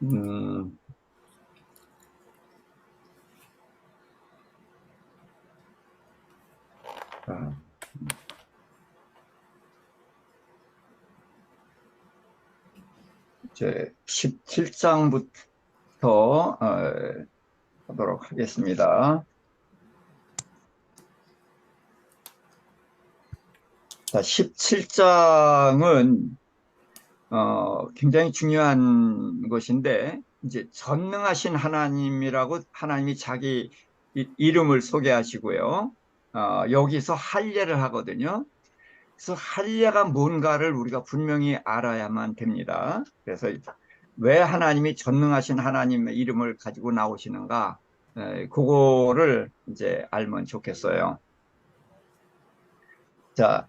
음, 아, 이제 17장부터 하도록 하겠습니다. 자, 17장은 굉장히 중요한 것인데, 이제 전능하신 하나님이라고 하나님이 자기 이름을 소개하시고요. 여기서 할례를 하거든요. 그래서 할례가 뭔가를 우리가 분명히 알아야만 됩니다. 그래서 왜 하나님이 전능하신 하나님의 이름을 가지고 나오시는가, 그거를 이제 알면 좋겠어요. 자,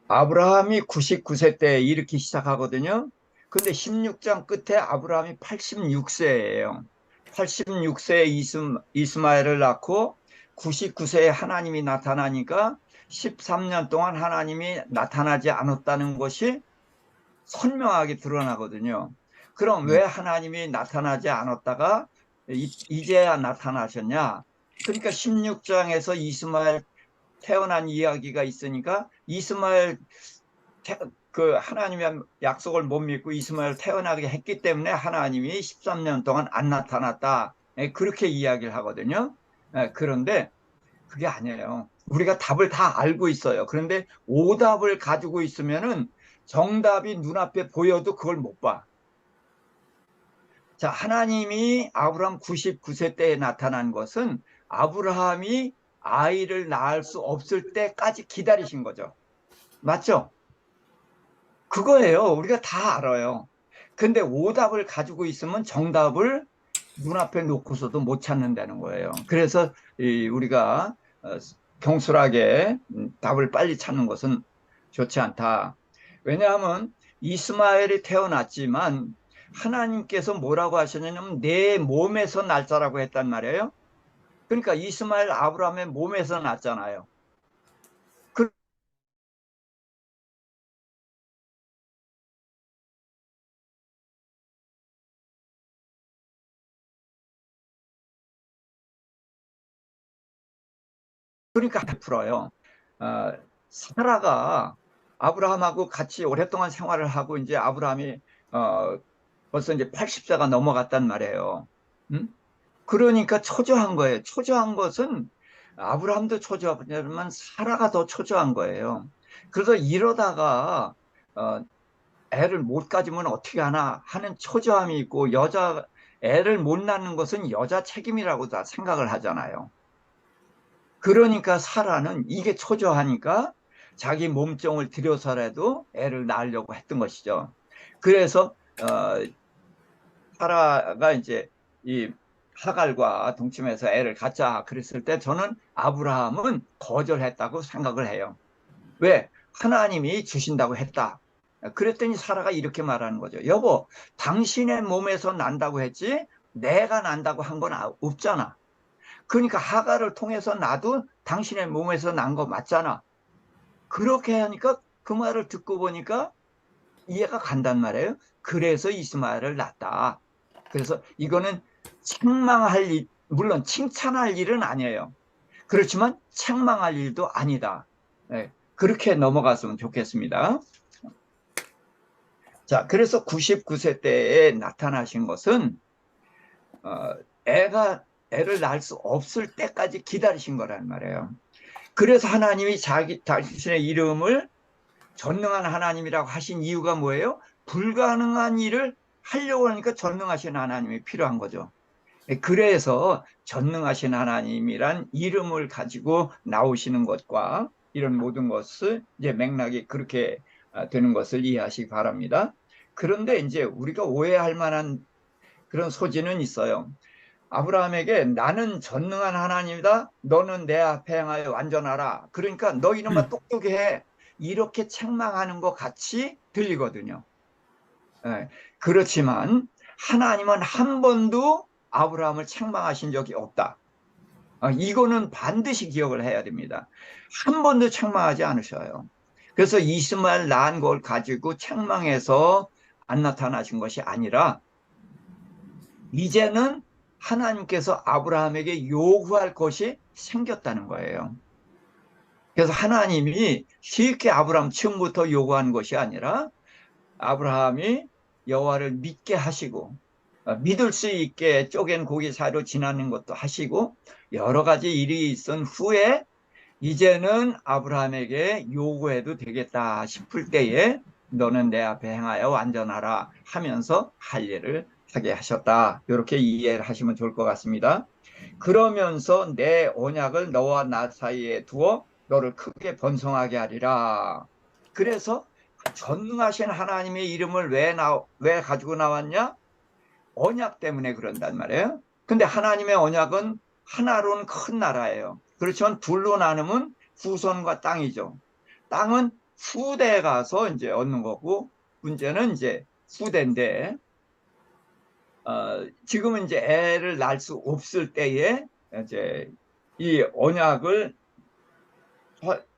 아브라함이 99세 때 이렇게 시작하거든요. 근데 16장 끝에 아브라함이 86세예요. 86세에 이스마엘을 낳고 99세에 하나님이 나타나니까 13년 동안 하나님이 나타나지 않았다는 것이 선명하게 드러나거든요. 그럼 왜 하나님이 나타나지 않았다가 이제야 나타나셨냐? 그러니까 16장에서 이스마엘 태어난 이야기가 있으니까 이스마엘 그 하나님의 약속을 못 믿고 이스마엘 태어나게 했기 때문에 하나님이 13년 동안 안 나타났다. 그렇게 이야기를 하거든요. 그런데 그게 아니에요. 우리가 답을 다 알고 있어요. 그런데 오답을 가지고 있으면은 정답이 눈앞에 보여도 그걸 못 봐. 자, 하나님이 아브라함 99세 때에 나타난 것은 아브라함이 아이를 낳을 수 없을 때까지 기다리신 거죠. 맞죠? 그거예요. 우리가 다 알아요. 근데 오답을 가지고 있으면 정답을 눈앞에 놓고서도 못 찾는다는 거예요. 그래서 우리가 경솔하게 답을 빨리 찾는 것은 좋지 않다. 왜냐하면 이스마엘이 태어났지만 하나님께서 뭐라고 하셨냐면 내 몸에서 날짜라고 했단 말이에요. 그러니까 이스마엘 아브라함의 몸에서 났잖아요. 그러니까 풀어요. 어, 사라가 아브라함하고 같이 오랫동안 생활을 하고 이제 아브라함이 어, 벌써 이제 80세가 넘어갔단 말이에요. 음? 그러니까 초조한 거예요. 초조한 것은 아브라함도 초조하지만 사라가 더 초조한 거예요. 그래서 이러다가 어, 애를 못 가지면 어떻게 하나 하는 초조함이 있고 애를 못 낳는 것은 여자 책임이라고 다 생각을 하잖아요. 그러니까 사라는 이게 초조하니까 자기 몸종을 들여서라도 애를 낳으려고 했던 것이죠. 그래서 사라가 이제 이 하갈과 동침해서 애를 갖자 그랬을 때 저는 아브라함은 거절했다고 생각을 해요. 왜? 하나님이 주신다고 했다. 그랬더니 사라가 이렇게 말하는 거죠. 여보, 당신의 몸에서 난다고 했지 내가 난다고 한 건 없잖아. 그러니까 하갈을 통해서 나도 당신의 몸에서 난 거 맞잖아. 그렇게 하니까 그 말을 듣고 보니까 이해가 간단 말이에요. 그래서 이스마엘을 낳았다. 그래서 이거는 책망할 일, 물론 칭찬할 일은 아니에요. 그렇지만 책망할 일도 아니다. 네, 그렇게 넘어갔으면 좋겠습니다. 자, 그래서 99세 때에 나타나신 것은 어, 애를 낳을 수 없을 때까지 기다리신 거란 말이에요. 그래서 하나님이 자신의 이름을 전능한 하나님이라고 하신 이유가 뭐예요? 불가능한 일을 하려고 하니까 전능하신 하나님이 필요한 거죠. 그래서 전능하신 하나님이란 이름을 가지고 나오시는 것과 이런 모든 것을 이제 맥락이 그렇게 되는 것을 이해하시기 바랍니다. 그런데 이제 우리가 오해할 만한 그런 소지는 있어요. 아브라함에게 나는 전능한 하나님이다. 너는 내 앞에 행하여 완전하라. 그러니까 너 이놈아 똑똑해. 이렇게 책망하는 것 같이 들리거든요. 예, 그렇지만 하나님은 한 번도 아브라함을 책망하신 적이 없다. 이거는 반드시 기억을 해야 됩니다. 한 번도 책망하지 않으셔요. 그래서 이스마엘 낳은 걸 가지고 책망해서 안 나타나신 것이 아니라 이제는 하나님께서 아브라함에게 요구할 것이 생겼다는 거예요. 그래서 하나님이 쉽게 아브라함 처음부터 요구한 것이 아니라 아브라함이 여호와를 믿게 하시고 믿을 수 있게 쪼갠 고기 사이로 지나는 것도 하시고 여러 가지 일이 있은 후에 이제는 아브라함에게 요구해도 되겠다 싶을 때에 너는 내 앞에 행하여 완전하라 하면서 할 일을 하게 하셨다. 이렇게 이해를 하시면 좋을 것 같습니다. 그러면서 내 언약을 너와 나 사이에 두어 너를 크게 번성하게 하리라. 그래서 전능하신 하나님의 이름을 왜 가지고 나왔냐? 언약 때문에 그런단 말이에요. 근데 하나님의 언약은 하나로는 큰 나라예요. 그렇지만 둘로 나누면 후손과 땅이죠. 땅은 후대에 가서 이제 얻는 거고, 문제는 이제 후대인데, 지금은 이제 애를 낳을 수 없을 때에 이제 이 언약을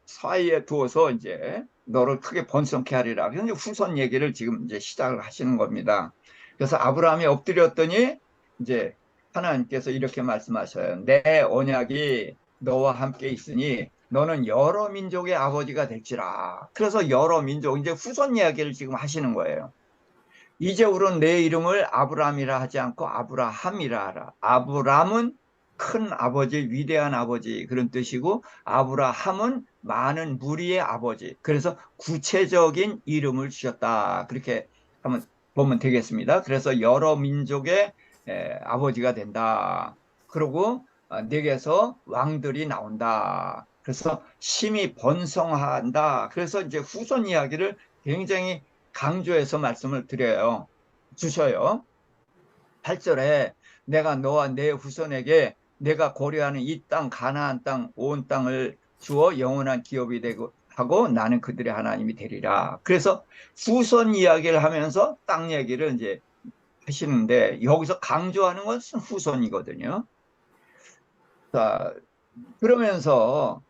사이에 두어서 이제 너를 크게 번성케 하리라. 그래서 후손 얘기를 지금 이제 시작을 하시는 겁니다. 그래서 아브라함이 엎드렸더니 이제 하나님께서 이렇게 말씀하셔요. 내 언약이 너와 함께 있으니 너는 여러 민족의 아버지가 될지라. 그래서 여러 민족, 이제 후손 이야기를 지금 하시는 거예요. 이제부로는 내 이름을 아브라함이라 하지 않고 아브라함이라 하라. 아브람은 큰 아버지, 위대한 아버지 그런 뜻이고 아브라함은 많은 무리의 아버지. 그래서 구체적인 이름을 주셨다. 그렇게 한번 보면 되겠습니다. 그래서 여러 민족의 아버지가 된다. 그리고 내게서 왕들이 나온다. 그래서 심히 번성한다. 그래서 이제 후손 이야기를 굉장히 강조해서 말씀을 드려요. 주셔요. 8절에 내가 너와 내 후손에게 내가 고려하는 이 땅, 가나안 땅, 온 땅을 주어 영원한 기업이 되고 하고 나는 그들의 하나님이 되리라. 그래서 후손 이야기를 하면서 땅 얘기를 이제 하시는데 여기서 강조하는 것은 후손이거든요. 자, 그러면서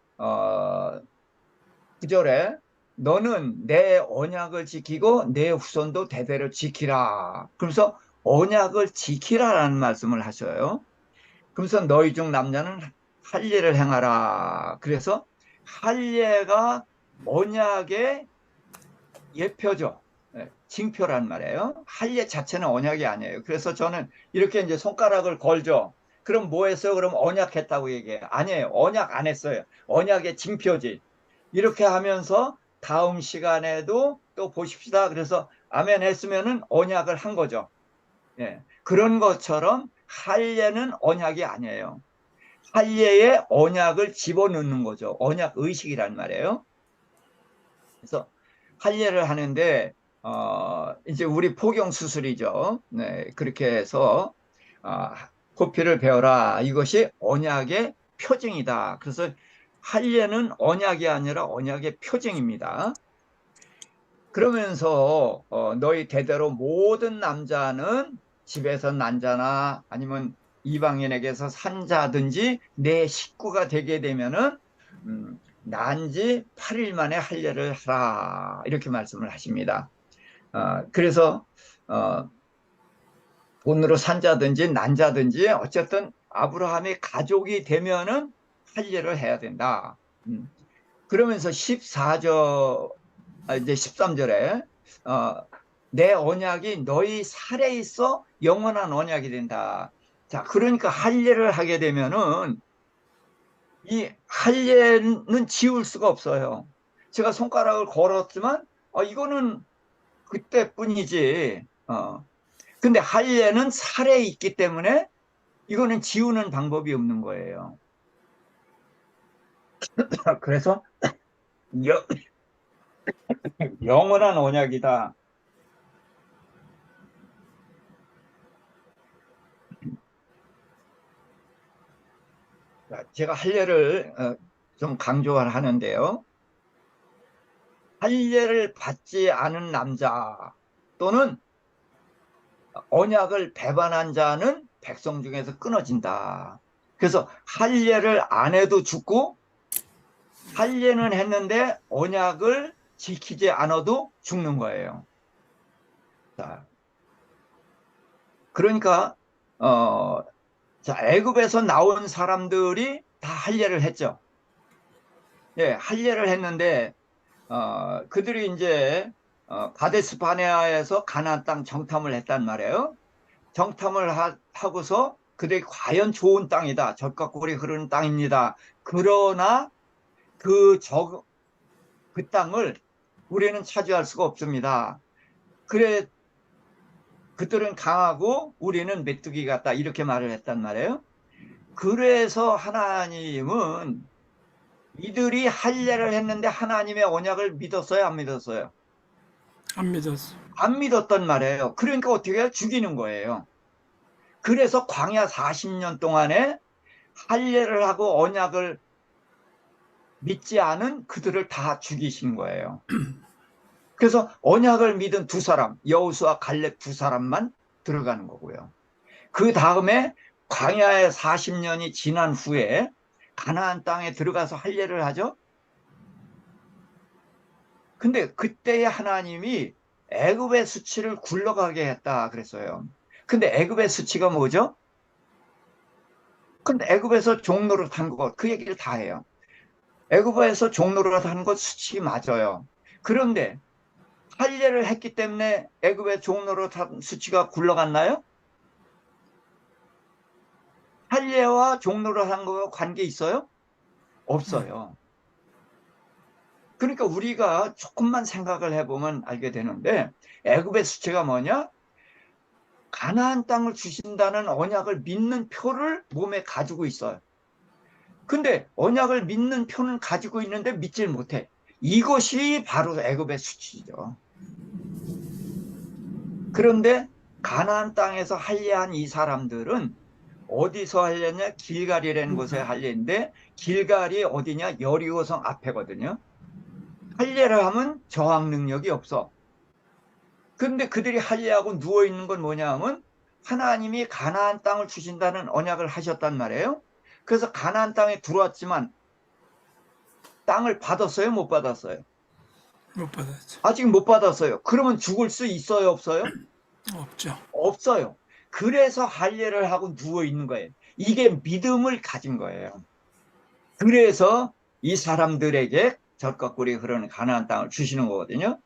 9절에 너는 내 언약을 지키고 내 후손도 대대로 지키라. 그래서 언약을 지키라라는 말씀을 하셔요. 그래서 너희 중 남자는 할례를 행하라. 그래서 할례가 언약의 예표죠. 징표란 말이에요. 할례 자체는 언약이 아니에요. 그래서 저는 이렇게 이제 손가락을 걸죠. 그럼 뭐 했어요? 그럼 언약했다고 얘기해요. 아니에요. 언약 안 했어요. 언약의 징표지. 이렇게 하면서 다음 시간에도 또 보십시다. 그래서 아멘 했으면은 언약을 한 거죠. 예. 그런 것처럼 할례는 언약이 아니에요. 할례에 언약을 집어넣는 거죠. 언약 의식이란 말이에요. 그래서 할례를 하는데 이제 우리 포경 수술이죠. 네, 그렇게 해서 어, 호피를 베어라. 이것이 언약의 표징이다. 그래서 할례는 언약이 아니라 언약의 표징입니다. 그러면서 너희 대대로 모든 남자는 집에서 난 자나 아니면 이방인에게서 산 자든지 내 식구가 되게 되면은 난지 8일 만에 할례를 하라 이렇게 말씀을 하십니다. 그래서 돈으로 산 자든지 난 자든지 어쨌든 아브라함의 가족이 되면은 할례를 해야 된다. 그러면서 14절 이제 13절에 내 언약이 너희 살에 있어 영원한 언약이 된다. 자, 그러니까 할례를 하게 되면은 이 할례는 지울 수가 없어요. 제가 손가락을 걸었지만 이거는 그때뿐이지. 근데 할례는 살에 있기 때문에 이거는 지우는 방법이 없는 거예요. 그래서 영원한 언약이다. 제가 할례를 좀 강조를 하는데요. 할례를 받지 않은 남자 또는 언약을 배반한 자는 백성 중에서 끊어진다. 그래서 할례를 안 해도 죽고 할례는 했는데 언약을 지키지 않아도 죽는 거예요. 자, 그러니까 자, 애굽에서 나온 사람들이 다 할례를 했죠. 예, 할례를 했는데 그들이 이제 가데스 바네아에서 가나안 땅 정탐을 했단 말이에요. 정탐을 하고서 그들이 과연 좋은 땅이다, 젖과 꿀이 흐르는 땅입니다. 그러나 그 땅을 우리는 차지할 수가 없습니다. 그래, 그들은 강하고 우리는 메뚜기 같다, 이렇게 말을 했단 말이에요. 그래서 하나님은 이들이 할례를 했는데 하나님의 언약을 믿었어요, 안 믿었어요? 안 믿었어. 안 믿었단 말이에요. 그러니까 어떻게 해요? 죽이는 거예요. 그래서 광야 40년 동안에 할례를 하고 언약을 믿지 않은 그들을 다 죽이신 거예요. 그래서 언약을 믿은 두 사람, 여호수아 갈렙 두 사람만 들어가는 거고요. 그 다음에 광야의 40년이 지난 후에 가나안 땅에 들어가서 할례를 하죠. 근데 그때의 하나님이 애굽의 수치를 굴러가게 했다 그랬어요. 근데 애굽의 수치가 뭐죠? 근데 애굽에서 종노릇 한 것, 그 얘기를 다 해요. 애굽에서 종노릇 한 것 수치 맞아요. 그런데 할례를 했기 때문에 애굽의 종노릇 한 수치가 굴러갔나요? 할례와 종노릇 한 거와 관계 있어요? 없어요. 그러니까 우리가 조금만 생각을 해보면 알게 되는데 애굽의 수치가 뭐냐? 가나안 땅을 주신다는 언약을 믿는 표를 몸에 가지고 있어요. 근데 언약을 믿는 표는 가지고 있는데 믿질 못해. 이것이 바로 애굽의 수치죠. 그런데 가나안 땅에서 할례한 이 사람들은 어디서 할례냐? 길갈이라는 곳에 할례인데 길갈이 어디냐? 여리고성 앞에거든요. 할례를 하면 저항 능력이 없어. 그런데 그들이 할례하고 누워 있는 건 뭐냐 하면 하나님이 가나안 땅을 주신다는 언약을 하셨단 말이에요. 그래서 가나안 땅에 들어왔지만 땅을 받았어요, 못 받았어요? 못 받았죠. 아직 못 받았어요. 그러면 죽을 수 있어요, 없어요? 없죠. 없어요. 그래서 할례를 하고 누워 있는 거예요. 이게 믿음을 가진 거예요. 그래서 이 사람들에게 젖과 꿀이 흐르는 가나안 땅을 주시는 거거든요.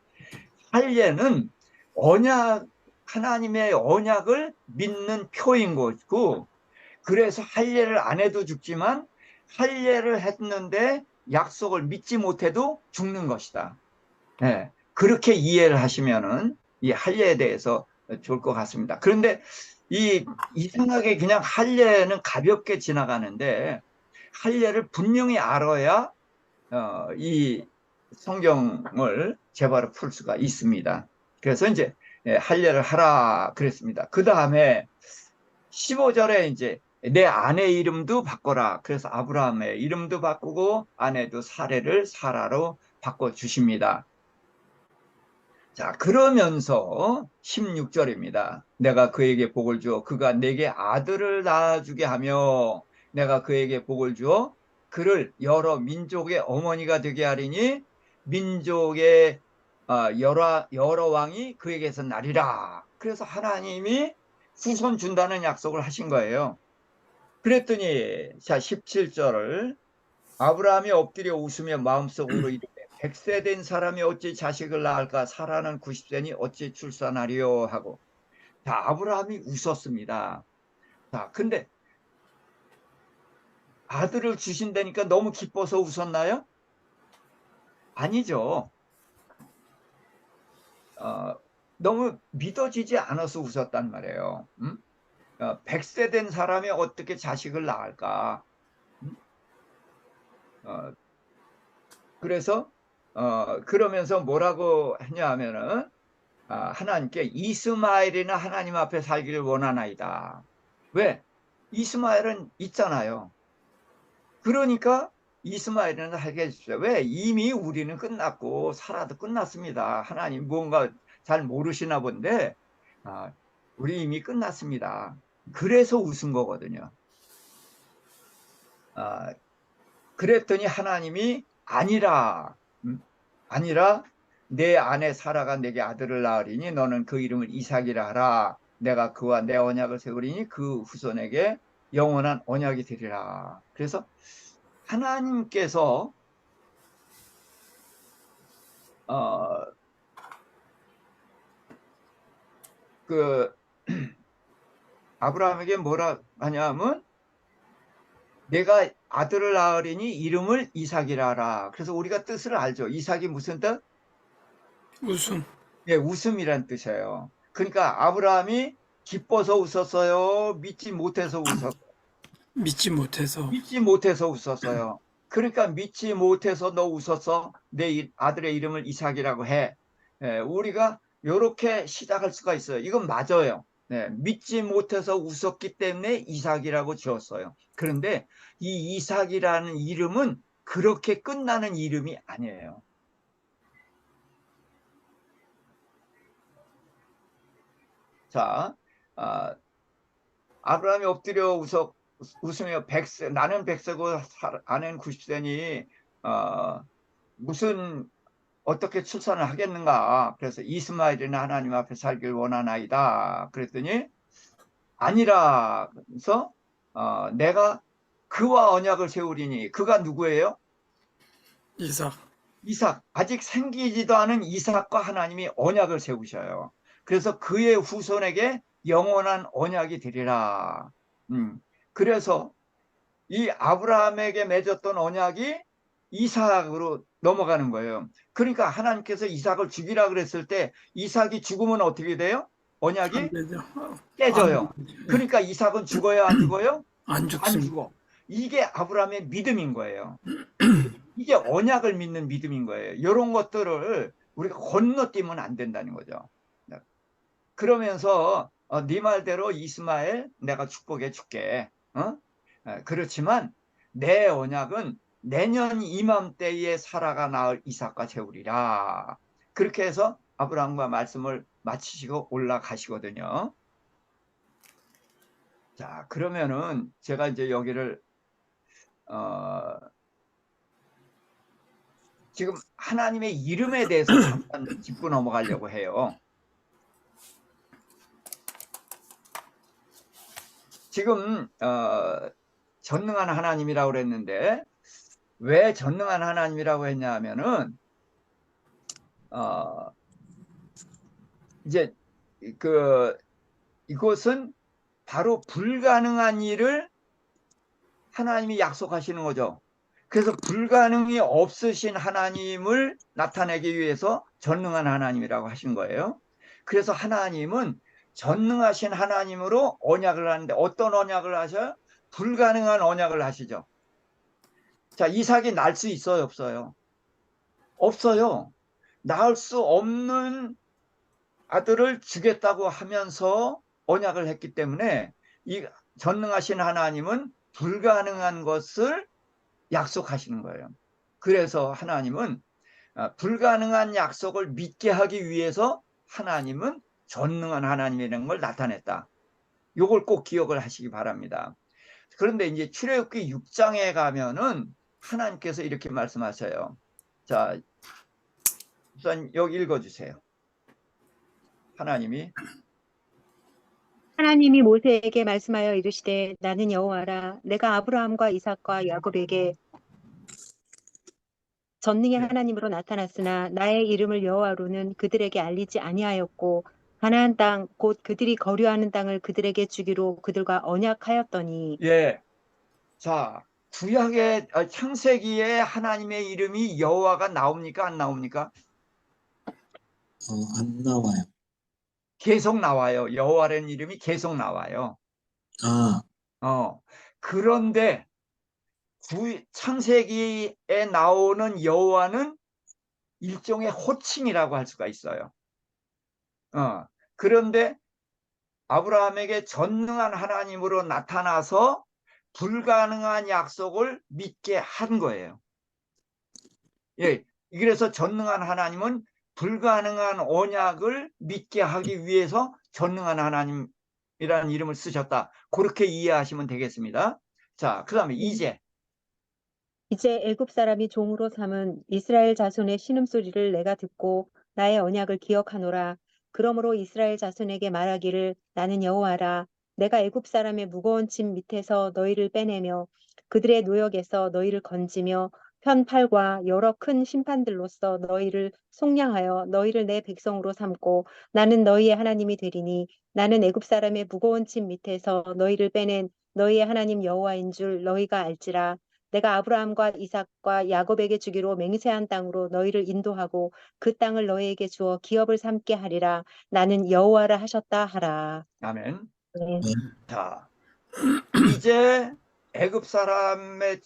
할례는 언약, 하나님의 언약을 믿는 표인 것이고, 그래서 할례를 안 해도 죽지만 할례를 했는데 약속을 믿지 못해도 죽는 것이다. 네, 그렇게 이해를 하시면은 이 할례에 대해서 좋을 것 같습니다. 그런데 이상하게 그냥 할례는 가볍게 지나가는데 할례를 분명히 알아야 이 성경을 제바로 풀 수가 있습니다. 그래서 이제 할례를 하라 그랬습니다. 그 다음에 15절에 이제 내 아내 이름도 바꿔라. 그래서 아브라함의 이름도 바꾸고 아내도 사례를 사라로 바꿔주십니다. 자, 그러면서 16절입니다. 내가 그에게 복을 주어 그가 내게 아들을 낳아주게 하며 내가 그에게 복을 주어 그를 여러 민족의 어머니가 되게 하리니 민족의 여러 왕이 그에게서 나리라. 그래서 하나님이 후손 준다는 약속을 하신 거예요. 그랬더니 자 17절을 아브라함이 엎드려 웃으며 마음속으로 이르되 100세 된 사람이 어찌 자식을 낳을까? 사라는 90세니 어찌 출산하리요? 하고. 자, 아브라함이 웃었습니다. 자, 근데 아들을 주신다니까 너무 기뻐서 웃었나요? 아니죠. 너무 믿어지지 않아서 웃었단 말이에요. 100세 된 사람이 어떻게 자식을 낳을까? 어, 그래서 그러면서 뭐라고 했냐 하면은 하나님께 이스마엘이나 하나님 앞에 살기를 원하나이다. 왜? 이스마엘은 있잖아요. 그러니까 이스마엘은 살게 해주십시오. 왜? 이미 우리는 끝났고 살아도 끝났습니다. 하나님 뭔가 잘 모르시나 본데 우리 이미 끝났습니다. 그래서 웃은 거거든요. 그랬더니 하나님이 아니라 아니라 내 아내 사라가 내게 아들을 낳으리니 너는 그 이름을 이삭이라 하라. 내가 그와 내 언약을 세우리니 그 후손에게 영원한 언약이 되리라. 그래서 하나님께서 어, 그 아브라함에게 뭐라 하냐면 내가 아들을 낳으리니 이름을 이삭이라 하라. 그래서 우리가 뜻을 알죠. 이삭이 무슨 뜻? 웃음. 예, 웃음이란 뜻이에요. 그러니까 아브라함이 기뻐서 웃었어요. 믿지 못해서. 믿지 못해서 웃었어요. 그러니까 믿지 못해서 너 웃었어. 내 아들의 이름을 이삭이라고 해. 예, 우리가 이렇게 시작할 수가 있어요. 이건 맞아요. 네, 믿지 못해서 웃었기 때문에 이삭이라고 지었어요. 그런데 이 이삭이라는 이름은 그렇게 끝나는 이름이 아니에요. 자, 아, 아브라함이 엎드려 웃으며 나는 100세고 아내는 90세니 무슨 어떻게 출산을 하겠는가? 그래서 이스마엘이나 하나님 앞에 살길 원하나이다. 그랬더니 아니라. 그래서 내가 그와 언약을 세우리니. 그가 누구예요? 이삭. 이삭. 아직 생기지도 않은 이삭과 하나님이 언약을 세우셔요. 그래서 그의 후손에게 영원한 언약이 되리라. 그래서 이 아브라함에게 맺었던 언약이 이삭으로 넘어가는 거예요. 그러니까 하나님께서 이삭을 죽이라 그랬을 때 이삭이 죽으면 어떻게 돼요? 안 언약이 되죠. 안, 깨져요. 그러니까 이삭은 죽어요, 안 죽어요? 안 안 죽습니다. 죽어. 이게 아브라함의 믿음인 거예요. 이게 언약을 믿는 믿음인 거예요. 이런 것들을 우리가 건너뛰면 안 된다는 거죠. 그러면서 네 말대로 이스마엘 내가 축복해 줄게. 그렇지만 내 언약은 내년 이맘때에 사라가 낳을 이삭과 세우리라. 그렇게 해서 아브라함과 말씀을 마치시고 올라가시거든요. 자, 그러면은 제가 이제 여기를 어, 지금 하나님의 이름에 대해서 잠깐 짚고 넘어가려고 해요. 지금 전능한 하나님이라고 그랬는데 왜 전능한 하나님이라고 했냐 하면은 어, 이제 이것은 바로 불가능한 일을 하나님이 약속하시는 거죠. 그래서 불가능이 없으신 하나님을 나타내기 위해서 전능한 하나님이라고 하신 거예요. 그래서 하나님은 전능하신 하나님으로 언약을 하는데 어떤 언약을 하셔요? 불가능한 언약을 하시죠. 자, 이삭이 날 수 있어요, 없어요? 없어요. 낳을 수 없는 아들을 주겠다고 하면서 언약을 했기 때문에 이 전능하신 하나님은 불가능한 것을 약속하시는 거예요. 그래서 하나님은 불가능한 약속을 믿게 하기 위해서 하나님은 전능한 하나님이라는 걸 나타냈다. 요걸 꼭 기억을 하시기 바랍니다. 그런데 이제 출애굽기 6장에 가면은 하나님께서 이렇게 말씀하셔요. 자, 우선 여기 읽어주세요. 하나님이 하나님이 모세에게 말씀하여 이르시되 나는 여호와라 내가 아브라함과 이삭과 야곱에게 전능의 네. 하나님으로 나타났으나 나의 이름을 여호와로는 그들에게 알리지 아니하였고 가나안 땅 곧 그들이 거류하는 땅을 그들에게 주기로 그들과 언약하였더니 예. 자, 구약의 창세기에 하나님의 이름이 여호와가 나옵니까? 안 나옵니까? 안 나와요. 계속 나와요. 여호와라는 이름이 계속 나와요. 아, 그런데 창세기에 나오는 여호와는 일종의 호칭이라고 할 수가 있어요. 그런데 아브라함에게 전능한 하나님으로 나타나서 불가능한 약속을 믿게 한 거예요. 예, 그래서 전능한 하나님은 불가능한 언약을 믿게 하기 위해서 전능한 하나님이라는 이름을 쓰셨다. 그렇게 이해하시면 되겠습니다. 자, 그 다음에 이제 애굽 사람이 종으로 삼은 이스라엘 자손의 신음소리를 내가 듣고 나의 언약을 기억하노라 그러므로 이스라엘 자손에게 말하기를 나는 여호와라. 내가 애굽 사람의 무거운 짐 밑에서 너희를 빼내며 그들의 노역에서 너희를 건지며 편팔과 여러 큰 심판들로서 너희를 속량하여 너희를 내 백성으로 삼고 나는 너희의 하나님이 되리니 나는 애굽 사람의 무거운 짐 밑에서 너희를 빼낸 너희의 하나님 여호와인 줄 너희가 알지라. 내가 아브라함과 이삭과 야곱에게 주기로 맹세한 땅으로 너희를 인도하고 그 땅을 너희에게 주어 기업을 삼게 하리라. 나는 여호와라 하셨다 하라. 아멘. 네. 자, 이제 애굽 사람의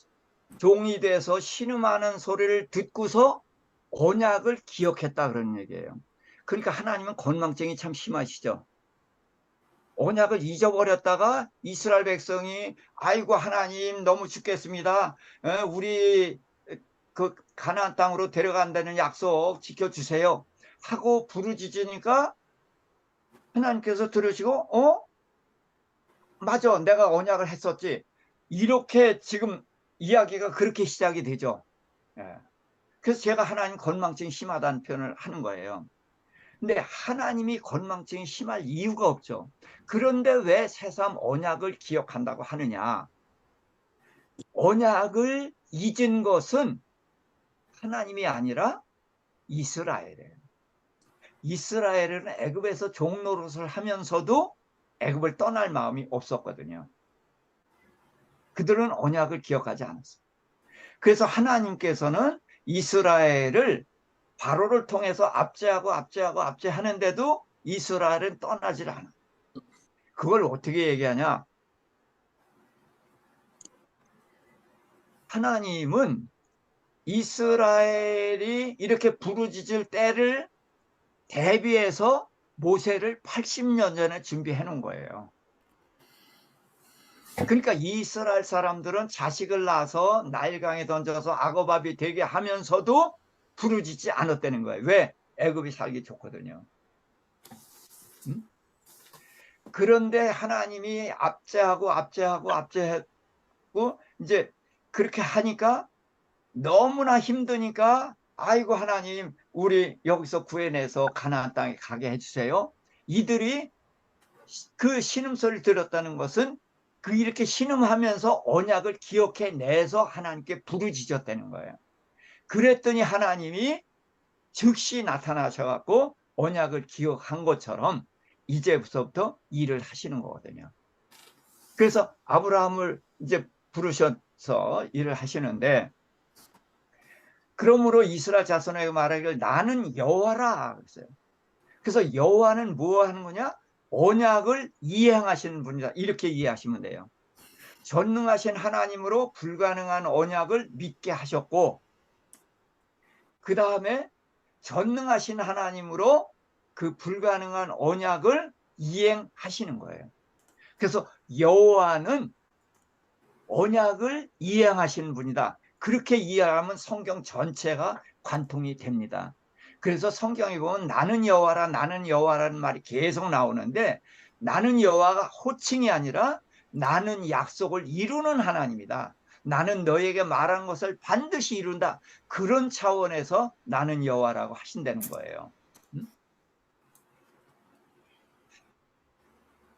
종이 돼서 신음하는 소리를 듣고서 언약을 기억했다 그런 얘기예요. 그러니까 하나님은 건망증이 참 심하시죠. 언약을 잊어버렸다가 이스라엘 백성이 아이고 하나님 너무 죽겠습니다. 우리 그 가나안 땅으로 데려간다는 약속 지켜주세요 하고 부르짖으니까 하나님께서 들으시고 맞아 내가 언약을 했었지. 이렇게 지금 이야기가 그렇게 시작이 되죠. 예. 그래서 제가 하나님 건망증이 심하다는 표현을 하는 거예요. 근데 하나님이 건망증이 심할 이유가 없죠. 그런데 왜 새삼 언약을 기억한다고 하느냐. 언약을 잊은 것은 하나님이 아니라 이스라엘이에요. 이스라엘은 애굽에서 종노릇을 하면서도 애굽을 떠날 마음이 없었거든요. 그들은 언약을 기억하지 않았어요. 그래서 하나님께서는 이스라엘을 바로를 통해서 압제하는데도 이스라엘은 떠나질 않아. 그걸 어떻게 얘기하냐? 하나님은 이스라엘이 이렇게 부르짖을 때를 대비해서 모세를 80년 전에 준비해 놓은 거예요. 그러니까 이스라엘 사람들은 자식을 낳아서 나일강에 던져서 악어밥이 되게 하면서도 부르짖지 않았다는 거예요. 왜? 애굽이 살기 좋거든요. 그런데 하나님이 압제하고 이제 그렇게 하니까 너무나 힘드니까 아이고 하나님 우리 여기서 구해내서 가나안 땅에 가게 해주세요. 이들이 그 신음소리를 들었다는 것은 그 이렇게 신음하면서 언약을 기억해내서 하나님께 부르짖었다는 거예요. 그랬더니 하나님이 즉시 나타나셔갖고 언약을 기억한 것처럼 이제부터 일을 하시는 거거든요. 그래서 아브라함을 이제 부르셔서 일을 하시는데 그러므로 이스라엘 자손에게 말하기를 나는 여호와라 그랬어요. 그래서 여호와는 뭐 하는 거냐? 언약을 이행하시는 분이다. 이렇게 이해하시면 돼요. 전능하신 하나님으로 불가능한 언약을 믿게 하셨고 그 다음에 전능하신 하나님으로 그 불가능한 언약을 이행하시는 거예요. 그래서 여호와는 언약을 이행하시는 분이다. 그렇게 이해하면 성경 전체가 관통이 됩니다. 그래서 성경에 보면 나는 여호와라는 말이 계속 나오는데 나는 여호와가 호칭이 아니라 나는 약속을 이루는 하나님이다. 나는 너에게 말한 것을 반드시 이룬다. 그런 차원에서 나는 여호와라고 하신다는 거예요.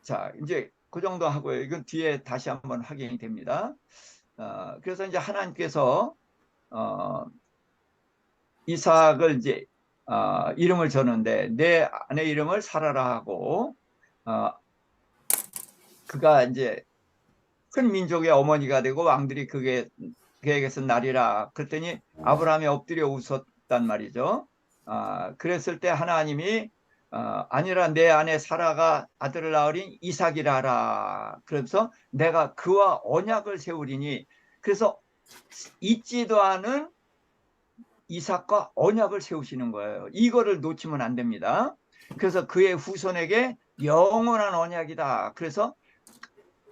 자, 이제 그 정도 하고요. 이건 뒤에 다시 한번 확인이 됩니다. 그래서 이제 하나님께서 이삭을 이제 이름을 줬는데 내 아내 이름을 사라라 하고 그가 이제 큰 민족의 어머니가 되고 왕들이 그에게서 나리라. 그랬더니 아브라함이 엎드려 웃었단 말이죠. 그랬을 때 하나님이 아니라 내 아내 사라가 아들을 낳으린 이삭이라 하라. 그래서 내가 그와 언약을 세우리니 그래서 잊지도 않은 이삭과 언약을 세우시는 거예요. 이거를 놓치면 안 됩니다. 그래서 그의 후손에게 영원한 언약이다. 그래서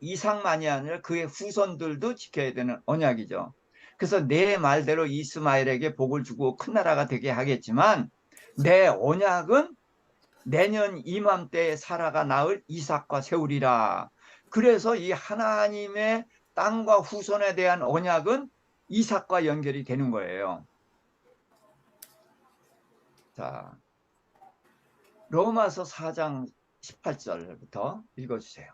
이삭만이 아니라 그의 후손들도 지켜야 되는 언약이죠. 그래서 내 말대로 이스마엘에게 복을 주고 큰 나라가 되게 하겠지만 내 언약은 내년 이맘때에 사라가 낳을 이삭과 세우리라. 그래서 이 하나님의 땅과 후손에 대한 언약은 이삭과 연결이 되는 거예요. 자, 로마서 4장 18절부터 읽어주세요.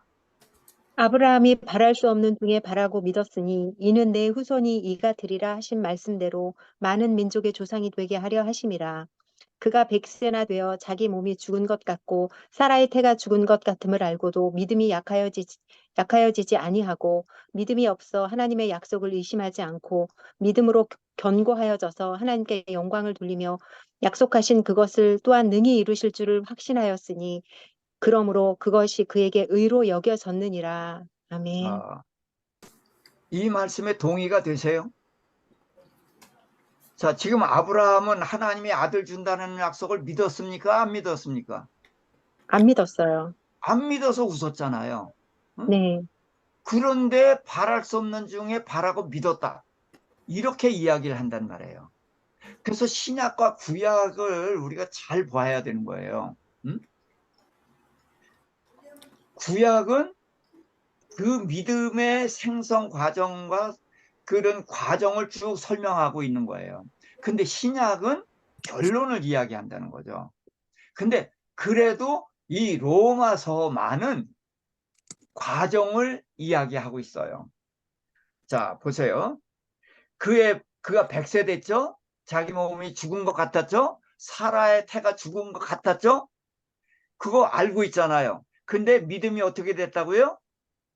아브라함이 바랄 수 없는 중에 바라고 믿었으니 이는 내 후손이 이가 되리라 하신 말씀대로 많은 민족의 조상이 되게 하려 하심이라. 그가 100세나 되어 자기 몸이 죽은 것 같고 사라의 태가 죽은 것 같음을 알고도 믿음이 약하여지지 아니하고 믿음이 없어 하나님의 약속을 의심하지 않고 믿음으로 견고하여져서 하나님께 영광을 돌리며 약속하신 그것을 또한 능히 이루실 줄을 확신하였으니 그러므로 그것이 그에게 의로 여겨졌느니라. 아멘. 아, 이 말씀에 동의가 되세요? 자, 지금 아브라함은 하나님이 아들 준다는 약속을 믿었습니까? 안 믿었습니까? 안 믿었어요. 안 믿어서 웃었잖아요. 응? 네. 그런데 바랄 수 없는 중에 바라고 믿었다. 이렇게 이야기를 한단 말이에요. 그래서 신약과 구약을 우리가 잘 봐야 되는 거예요. 응? 구약은 그 믿음의 생성 과정과 그런 과정을 쭉 설명하고 있는 거예요. 근데 신약은 결론을 이야기한다는 거죠. 근데 그래도 이 로마서만은 과정을 이야기하고 있어요. 자, 보세요. 그가 100세 됐죠? 자기 몸이 죽은 것 같았죠? 사라의 태가 죽은 것 같았죠? 그거 알고 있잖아요. 근데 믿음이 어떻게 됐다고요?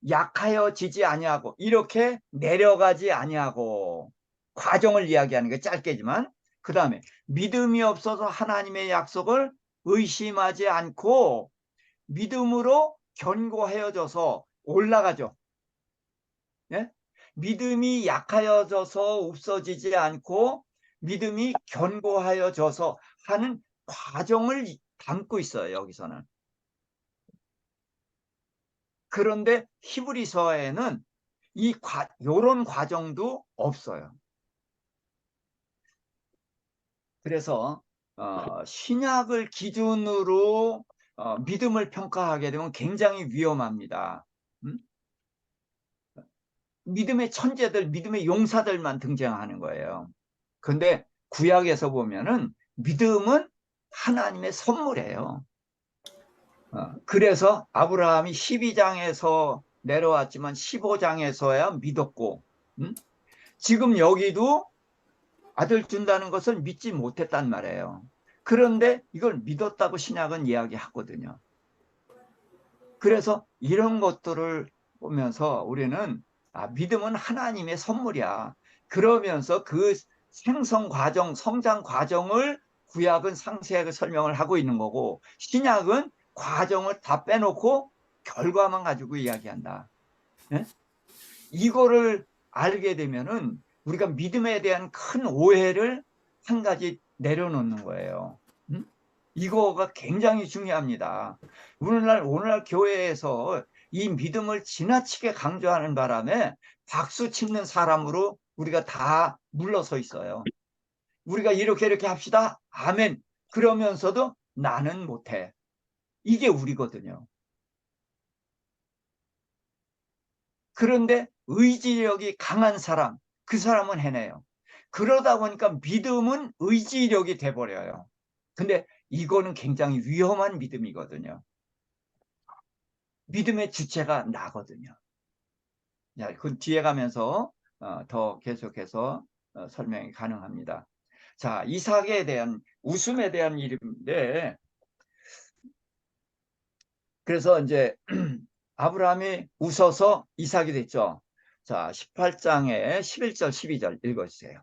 약하여지지 아니하고 이렇게 내려가지 아니하고 과정을 이야기하는 게 짧게지만 그 다음에 믿음이 없어서 하나님의 약속을 의심하지 않고 믿음으로 견고해져서 올라가죠. 예? 믿음이 약하여져서 없어지지 않고 믿음이 견고하여져서 하는 과정을 담고 있어요. 여기서는. 그런데 히브리서에는 요런 과정도 없어요. 그래서 신약을 기준으로 믿음을 평가하게 되면 굉장히 위험합니다. 음? 믿음의 천재들, 믿음의 용사들만 등장하는 거예요. 근데 구약에서 보면은 믿음은 하나님의 선물이에요. 그래서 아브라함이 12장에서 내려왔지만 15장에서야 믿었고, 지금 여기도 아들 준다는 것을 믿지 못했단 말이에요. 그런데 이걸 믿었다고 신약은 이야기하거든요. 그래서 이런 것들을 보면서 우리는 믿음은 하나님의 선물이야. 그러면서 그 생성 과정, 성장 과정을 구약은 상세하게 설명을 하고 있는 거고 신약은 과정을 다 빼놓고 결과만 가지고 이야기한다. 예? 이거를 알게 되면은 우리가 믿음에 대한 큰 오해를 한 가지 내려놓는 거예요. 이거가 굉장히 중요합니다. 오늘날 교회에서 이 믿음을 지나치게 강조하는 바람에 박수 치는 사람으로 우리가 다 물러서 있어요. 우리가 이렇게 합시다. 아멘. 그러면서도 나는 못해. 이게 우리거든요. 그런데 의지력이 강한 사람, 그 사람은 해내요. 그러다 보니까 믿음은 의지력이 돼버려요. 근데 이거는 굉장히 위험한 믿음이거든요. 믿음의 주체가 나거든요. 그 뒤에 가면서 더 계속해서 설명이 가능합니다. 자, 이삭에 대한 웃음에 대한 이름인데 그래서 이제 아브라함이 웃어서 이삭이 됐죠. 자, 18장에 11절, 12절 읽어주세요.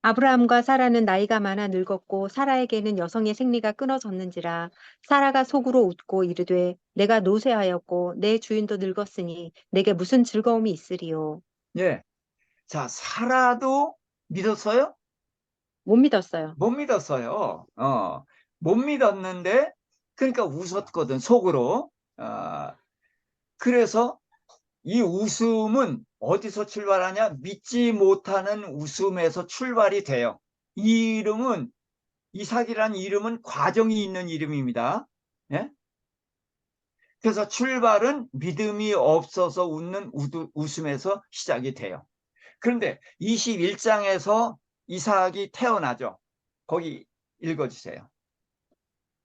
아브라함과 사라는 나이가 많아 늙었고 사라에게는 여성의 생리가 끊어졌는지라 사라가 속으로 웃고 이르되 내가 노쇠하였고 내 주인도 늙었으니 내게 무슨 즐거움이 있으리요. 예. 자, 사라도 믿었어요? 못 믿었어요. 못 믿었어요. 못 믿었는데, 그러니까 웃었거든, 속으로. 그래서 이 웃음은 어디서 출발하냐? 믿지 못하는 웃음에서 출발이 돼요. 이 이름은, 이삭이라는 이름은 과정이 있는 이름입니다. 예? 그래서 출발은 믿음이 없어서 웃는 웃음에서 시작이 돼요. 그런데 21장에서 이삭이 태어나죠. 거기 읽어주세요.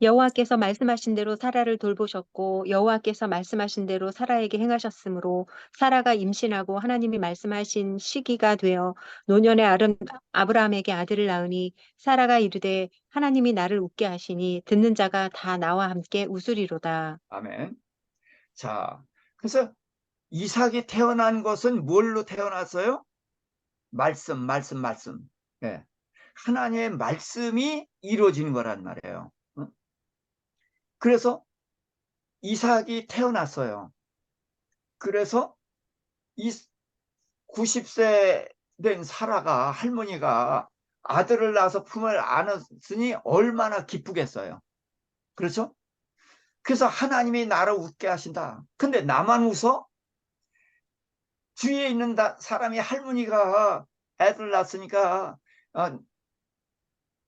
여호와께서 말씀하신 대로 사라를 돌보셨고 여호와께서 말씀하신 대로 사라에게 행하셨으므로 사라가 임신하고 하나님이 말씀하신 시기가 되어 노년의 아브라함에게 아들을 낳으니 사라가 이르되 하나님이 나를 웃게 하시니 듣는 자가 다 나와 함께 웃으리로다. 아멘. 자, 그래서 이삭이 태어난 것은 뭘로 태어났어요? 말씀. 예. 하나님의 말씀이 이루어진 거란 말이에요. 응? 그래서 이삭이 태어났어요. 그래서 이 90세 된 사라가, 할머니가 아들을 낳아서 품을 안았으니 얼마나 기쁘겠어요. 그렇죠? 그래서 하나님이 나를 웃게 하신다. 근데 나만 웃어? 주위에 있는 사람이, 할머니가 애들 낳았으니까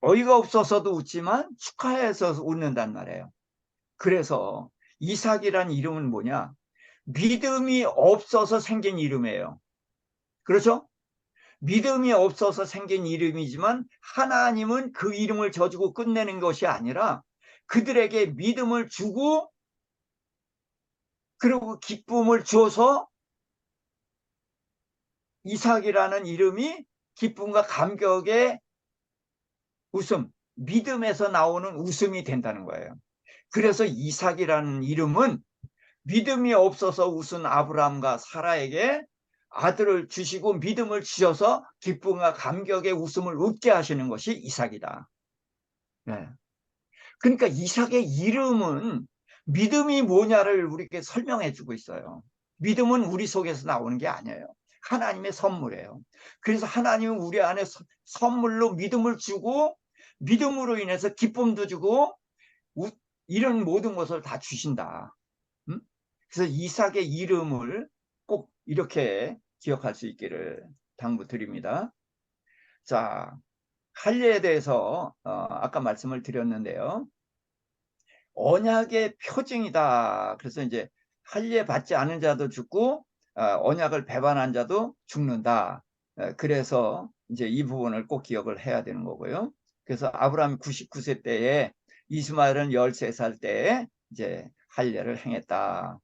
어이가 없어서도 웃지만 축하해서 웃는단 말이에요. 그래서 이삭이란 이름은 뭐냐? 믿음이 없어서 생긴 이름이에요. 그렇죠? 믿음이 없어서 생긴 이름이지만 하나님은 그 이름을 져주고 끝내는 것이 아니라 그들에게 믿음을 주고 그리고 기쁨을 줘서 이삭이라는 이름이 기쁨과 감격의 웃음, 믿음에서 나오는 웃음이 된다는 거예요. 그래서 이삭이라는 이름은 믿음이 없어서 웃은 아브라함과 사라에게 아들을 주시고 믿음을 주셔서 기쁨과 감격의 웃음을 웃게 하시는 것이 이삭이다. 네. 그러니까 이삭의 이름은 믿음이 뭐냐를 우리에게 설명해 주고 있어요. 믿음은 우리 속에서 나오는 게 아니에요. 하나님의 선물이에요. 그래서 하나님은 우리 안에 선물로 믿음을 주고 믿음으로 인해서 기쁨도 주고 이런 모든 것을 다 주신다. 그래서 이삭의 이름을 꼭 이렇게 기억할 수 있기를 당부드립니다. 자, 할례에 대해서 아까 말씀을 드렸는데요. 언약의 표징이다. 그래서 이제 할례 받지 않은 자도 죽고 언약을 배반한 자도 죽는다. 그래서 이제 이 부분을 꼭 기억을 해야 되는 거고요. 그래서 아브라함이 99세 때에 이스마엘은 13살 때에 이제 할례를 행했다.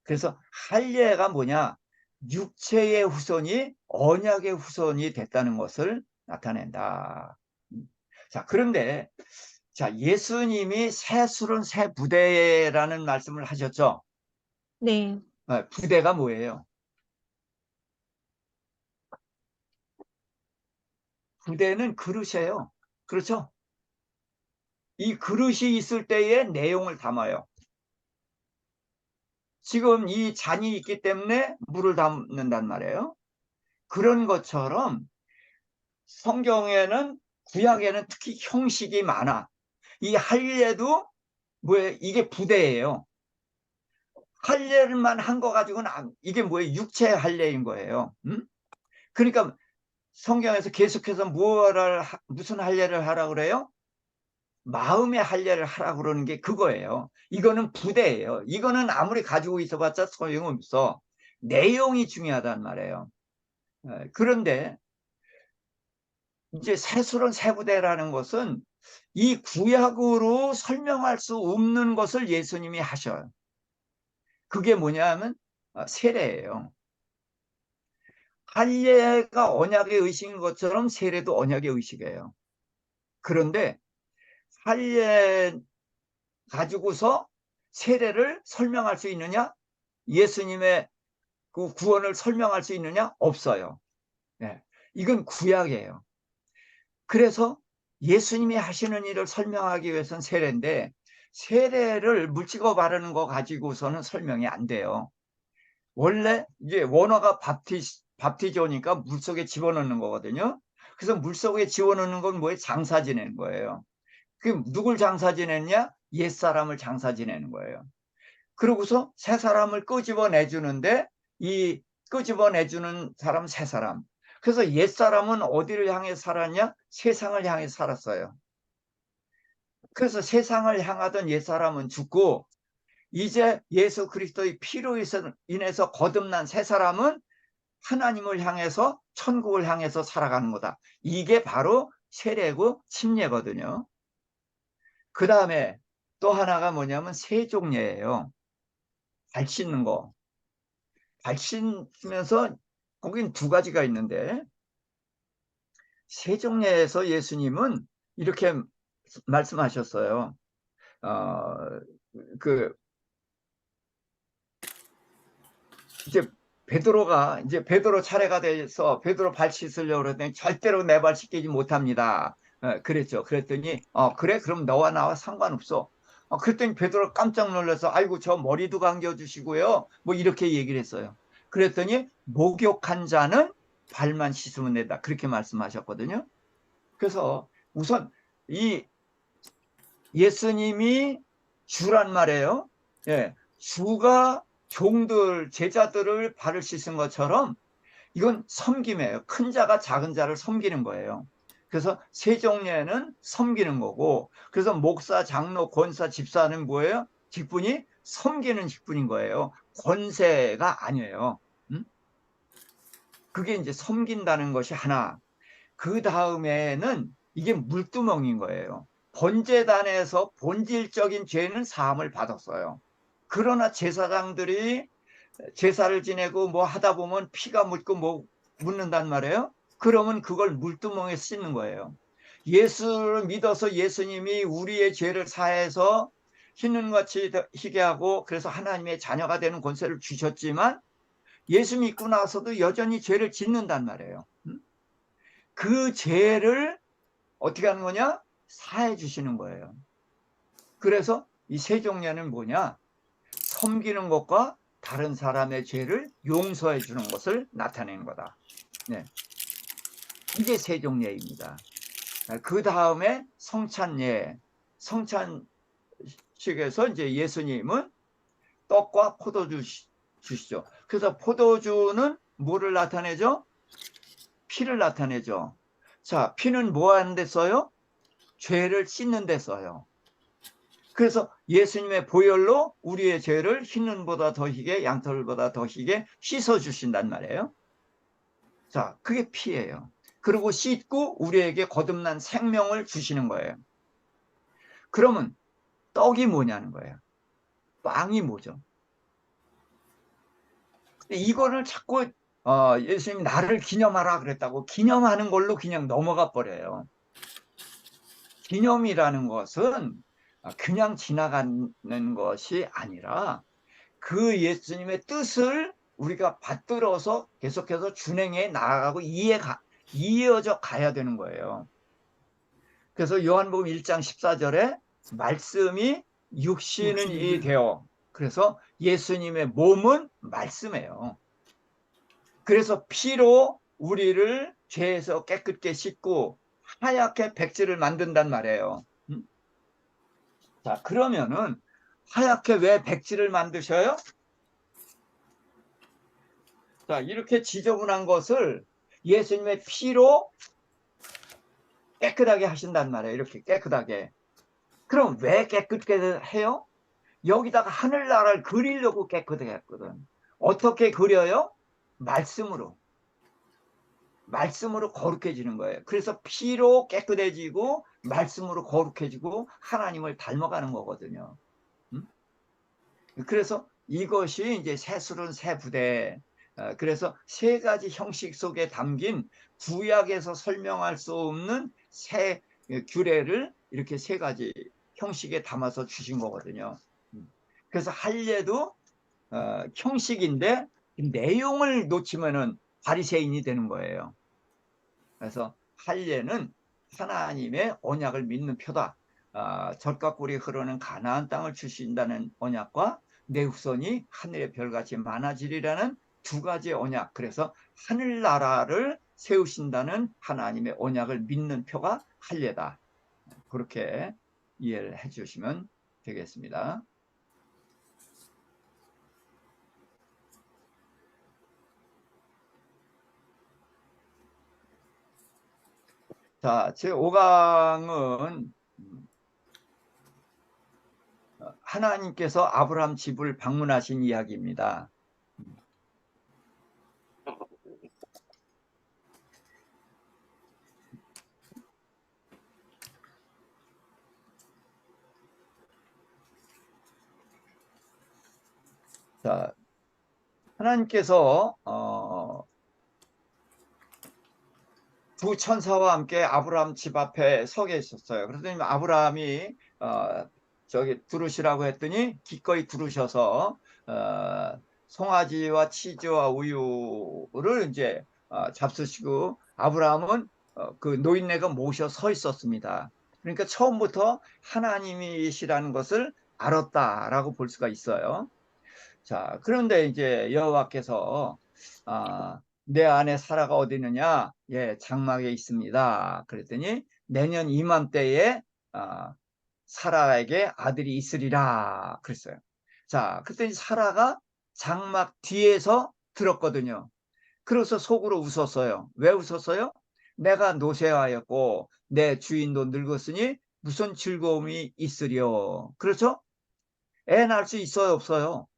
그래서 할례가 뭐냐? 육체의 후손이 언약의 후손이 됐다는 것을 나타낸다. 자, 그런데 자, 예수님이 새 술은 새 부대라는 말씀을 하셨죠. 네, 부대가 뭐예요? 부대는 그릇이에요. 그렇죠? 이 그릇이 있을 때의 내용을 담아요. 지금 이 잔이 있기 때문에 물을 담는단 말이에요. 그런 것처럼 성경에는, 구약에는 특히 형식이 많아. 이 할례도 뭐예요? 이게 부대예요. 할례만 한 거 가지고는 이게 뭐예요? 육체 할례인 거예요. 그러니까 성경에서 계속해서 무슨 할례를 하라 그래요? 마음의 할례를 하라 그러는 게 그거예요. 이거는 부대예요. 이거는 아무리 가지고 있어봤자 소용없어. 내용이 중요하단 말이에요. 그런데 이제 새술은 새부대라는 것은 이 구약으로 설명할 수 없는 것을 예수님이 하셔요. 그게 뭐냐면 세례예요. 할례가 언약의 의식인 것처럼 세례도 언약의 의식이에요. 그런데 할례 가지고서 세례를 설명할 수 있느냐? 예수님의 그 구원을 설명할 수 있느냐? 없어요. 네. 이건 구약이에요. 그래서 예수님이 하시는 일을 설명하기 위해서는 세례인데 세례를 물찍어 바르는 거 가지고서는 설명이 안 돼요. 원래 이제 원어가 밥티조니까 물속에 집어넣는 거거든요. 그래서 물속에 집어넣는 건 뭐예요? 장사 지내는 거예요. 그 누굴 장사 지냈냐? 옛사람을 장사 지내는 거예요. 그러고서 새 사람을 끄집어내주는데 이 끄집어내주는 사람 새 사람. 그래서 옛사람은 어디를 향해 살았냐? 세상을 향해 살았어요. 그래서 세상을 향하던 옛사람은 죽고 이제 예수 그리스도의 피로 인해서 거듭난 새 사람은 하나님을 향해서 천국을 향해서 살아가는 거다. 이게 바로 세례고 침례거든요. 그 다음에 또 하나가 뭐냐면 세종례예요. 발 씻는 거. 발 씻으면서 거긴 두 가지가 있는데 세종례에서 예수님은 이렇게 말씀하셨어요. 어, 그 이제 베드로 차례가 돼서 베드로 발 씻으려고 그랬더니 절대로 내 발 씻기지 못합니다. 그랬죠. 그랬더니 그래 그럼 너와 나와 상관없어. 그랬더니 베드로 깜짝 놀라서 아이고 저 머리도 감겨주시고요. 뭐 이렇게 얘기를 했어요. 그랬더니 목욕한 자는 발만 씻으면 된다. 그렇게 말씀하셨거든요. 그래서 우선 이 예수님이 주란 말이에요. 예, 주가 종들, 제자들을 발을 씻은 것처럼 이건 섬김이에요. 큰 자가 작은 자를 섬기는 거예요. 그래서 세종례는 섬기는 거고, 그래서 목사, 장로, 권사, 집사는 뭐예요? 직분이 섬기는 직분인 거예요. 권세가 아니에요. 음? 그게 이제 섬긴다는 것이 하나. 그 다음에는 이게 물두멍인 거예요. 번제단에서 본질적인 죄는 사함을 받았어요. 그러나 제사장들이 제사를 지내고 뭐 하다 보면 피가 묻고 뭐 묻는단 말이에요. 그러면 그걸 물두멍에 씻는 거예요. 예수를 믿어서 예수님이 우리의 죄를 사해서 흰눈 같이 희게 하고 그래서 하나님의 자녀가 되는 권세를 주셨지만 예수 믿고 나서도 여전히 죄를 짓는단 말이에요. 그 죄를 어떻게 하는 거냐? 사해 주시는 거예요. 그래서 이 세종례는 뭐냐? 섬기는 것과 다른 사람의 죄를 용서해 주는 것을 나타내는 거다. 네. 이게 세종례입니다. 그 다음에 성찬례. 성찬식에서 이제 예수님은 떡과 포도주 주시죠. 그래서 포도주는 뭐를 나타내죠? 피를 나타내죠. 자, 피는 뭐 하는 데 써요? 죄를 씻는 데 써요. 그래서 예수님의 보혈로 우리의 죄를 흰눈보다 더 희게 양털보다 더 희게 씻어주신단 말이에요. 자, 그게 피예요. 그리고 씻고 우리에게 거듭난 생명을 주시는 거예요. 그러면 떡이 뭐냐는 거예요. 빵이 뭐죠? 이거를 자꾸 예수님이 나를 기념하라 그랬다고 기념하는 걸로 그냥 넘어가 버려요. 기념이라는 것은 그냥 지나가는 것이 아니라 그 예수님의 뜻을 우리가 받들어서 계속해서 준행해 나아가고 이어져 가야 되는 거예요. 그래서 요한복음 1장 14절에 말씀이 육신이 되어 그래서 예수님의 몸은 말씀이에요. 그래서 피로 우리를 죄에서 깨끗게 씻고 하얗게 백지를 만든단 말이에요. 자, 그러면은 하얗게 왜 백지를 만드셔요? 자, 이렇게 지저분한 것을 예수님의 피로 깨끗하게 하신단 말이에요. 이렇게 깨끗하게. 그럼 왜 깨끗게 해요? 여기다가 하늘나라를 그리려고 깨끗하게 했거든. 어떻게 그려요? 말씀으로. 말씀으로 거룩해지는 거예요. 그래서 피로 깨끗해지고 말씀으로 거룩해지고 하나님을 닮아가는 거거든요. 그래서 이것이 이제 새술은 새 부대. 그래서 세 가지 형식 속에 담긴 구약에서 설명할 수 없는 새 규례를 이렇게 세 가지 형식에 담아서 주신 거거든요. 그래서 할례도 형식인데 내용을 놓치면은 바리새인이 되는 거예요. 그래서 할례는 하나님의 언약을 믿는 표다. 젖과 꿀이 흐르는 가나안 땅을 주신다는 언약과 내 후손이 하늘의 별같이 많아지리라는 두 가지 언약. 그래서 하늘나라를 세우신다는 하나님의 언약을 믿는 표가 할례다. 그렇게 이해를 해주시면 되겠습니다. 자, 제5강은 하나님께서 아브라함 집을 방문하신 이야기입니다. 자, 하나님께서 두 천사와 함께 아브라함 집 앞에 서 계셨어요. 그랬더니 아브라함이 저기 두루시라고 했더니 기꺼이 두루셔서 송아지와 치즈와 우유를 이제 잡수시고 아브라함은 그 노인네가 모셔 서 있었습니다. 그러니까 처음부터 하나님이시라는 것을 알았다라고 볼 수가 있어요. 자, 그런데 이제 여호와께서 내 아내 사라가 어디 있느냐? 예, 장막에 있습니다. 그랬더니 내년 이맘때에 사라에게 아들이 있으리라 그랬어요. 자, 그랬더니 사라가 장막 뒤에서 들었거든요. 그래서 속으로 웃었어요. 왜 웃었어요? 내가 노쇠하였고 내 주인도 늙었으니 무슨 즐거움이 있으리요. 그렇죠? 애 낳을 수 있어요, 없어요?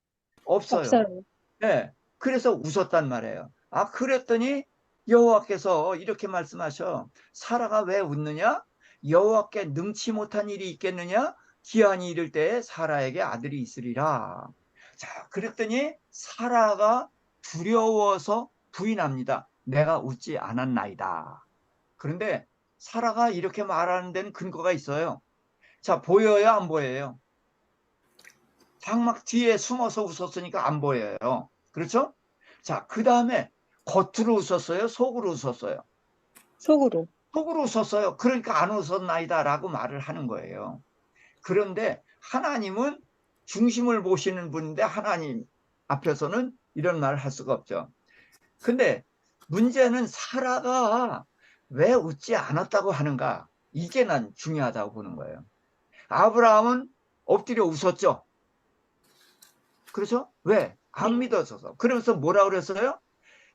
없어요. 없어요. 네, 그래서 웃었단 말이에요. 그랬더니 여호와께서 이렇게 말씀하셔. 사라가 왜 웃느냐? 여호와께 능치 못한 일이 있겠느냐? 기한이 이를 때에 사라에게 아들이 있으리라. 자, 그랬더니 사라가 두려워서 부인합니다. 내가 웃지 않았나이다. 그런데 사라가 이렇게 말하는 데는 근거가 있어요. 자, 보여요, 안 보여요? 장막 뒤에 숨어서 웃었으니까 안 보여요. 그렇죠? 자, 그 다음에 겉으로 웃었어요? 속으로 웃었어요? 속으로. 속으로 웃었어요. 그러니까 안 웃었나이다 라고 말을 하는 거예요. 그런데 하나님은 중심을 보시는 분인데 하나님 앞에서는 이런 말을 할 수가 없죠. 근데 문제는 사라가 왜 웃지 않았다고 하는가? 이게 난 중요하다고 보는 거예요. 아브라함은 엎드려 웃었죠. 그렇죠? 왜? 안 네. 믿어져서. 그러면서 뭐라 그랬어요?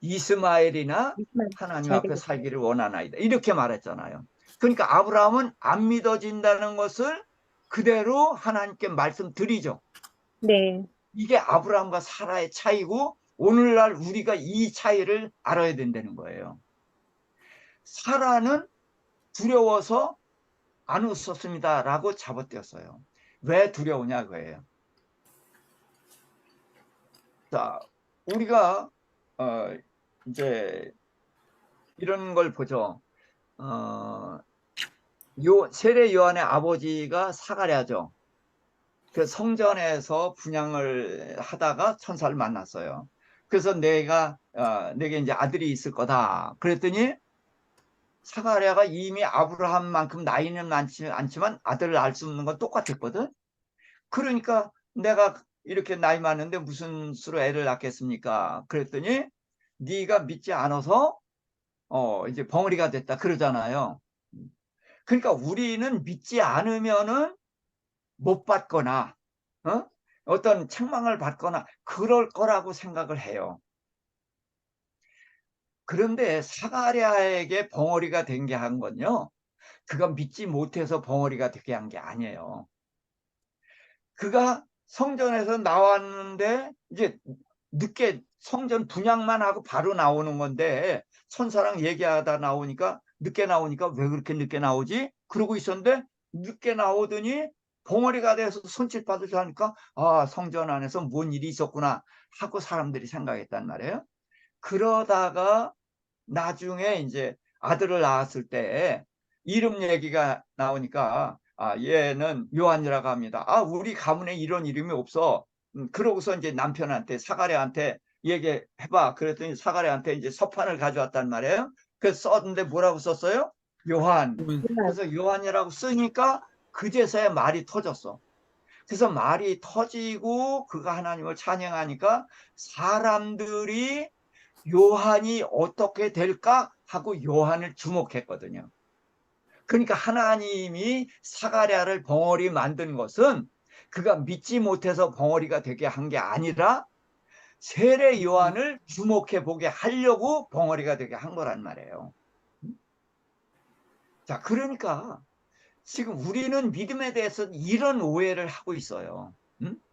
이스마엘이나 하나님 잘 앞에 되겠어요. 살기를 원하나이다. 이렇게 말했잖아요. 그러니까 아브라함은 안 믿어진다는 것을 그대로 하나님께 말씀드리죠. 네. 이게 아브라함과 사라의 차이고 오늘날 우리가 이 차이를 알아야 된다는 거예요. 사라는 두려워서 안 웃었습니다 라고 잡아떼었어요. 왜 두려우냐 그거예요. 자, 우리가 이제 이런 걸 보죠. 세례 요한의 아버지가 사가랴죠. 그 성전에서 분향을 하다가 천사를 만났어요. 그래서 내게 이제 아들이 있을 거다. 그랬더니 사가랴가 이미 아브라함만큼 나이는 많지 않지만 아들을 알 수 없는 건 똑같았거든. 그러니까 내가 이렇게 나이 많은데 무슨 수로 애를 낳겠습니까? 그랬더니 네가 믿지 않아서 이제 벙어리가 됐다 그러잖아요. 그러니까 우리는 믿지 않으면은 못 받거나 어떤 책망을 받거나 그럴 거라고 생각을 해요. 그런데 사가랴에게 벙어리가 된 게 한 건요. 그가 믿지 못해서 벙어리가 되게 한 게 아니에요. 그가 성전에서 나왔는데 이제 늦게 성전 분향만 하고 바로 나오는 건데 천사랑 얘기하다 나오니까 늦게 나오니까 왜 그렇게 늦게 나오지? 그러고 있었는데 늦게 나오더니 봉어리가 돼서 손짓 받으려 하니까 성전 안에서 뭔 일이 있었구나 하고 사람들이 생각했단 말이에요. 그러다가 나중에 이제 아들을 낳았을 때 이름 얘기가 나오니까 얘는 요한이라고 합니다. 우리 가문에 이런 이름이 없어. 그러고서 이제 남편한테 사가랴한테 얘기해봐. 그랬더니 사가랴한테 이제 서판을 가져왔단 말이에요. 그래서 썼는데 뭐라고 썼어요? 요한. 그래서 요한이라고 쓰니까 그제서야 말이 터졌어. 그래서 말이 터지고 그가 하나님을 찬양하니까 사람들이 요한이 어떻게 될까 하고 요한을 주목했거든요. 그러니까 하나님이 사가랴를 벙어리 만든 것은 그가 믿지 못해서 벙어리가 되게 한 게 아니라 세례 요한을 주목해 보게 하려고 벙어리가 되게 한 거란 말이에요. 자, 그러니까 지금 우리는 믿음에 대해서 이런 오해를 하고 있어요.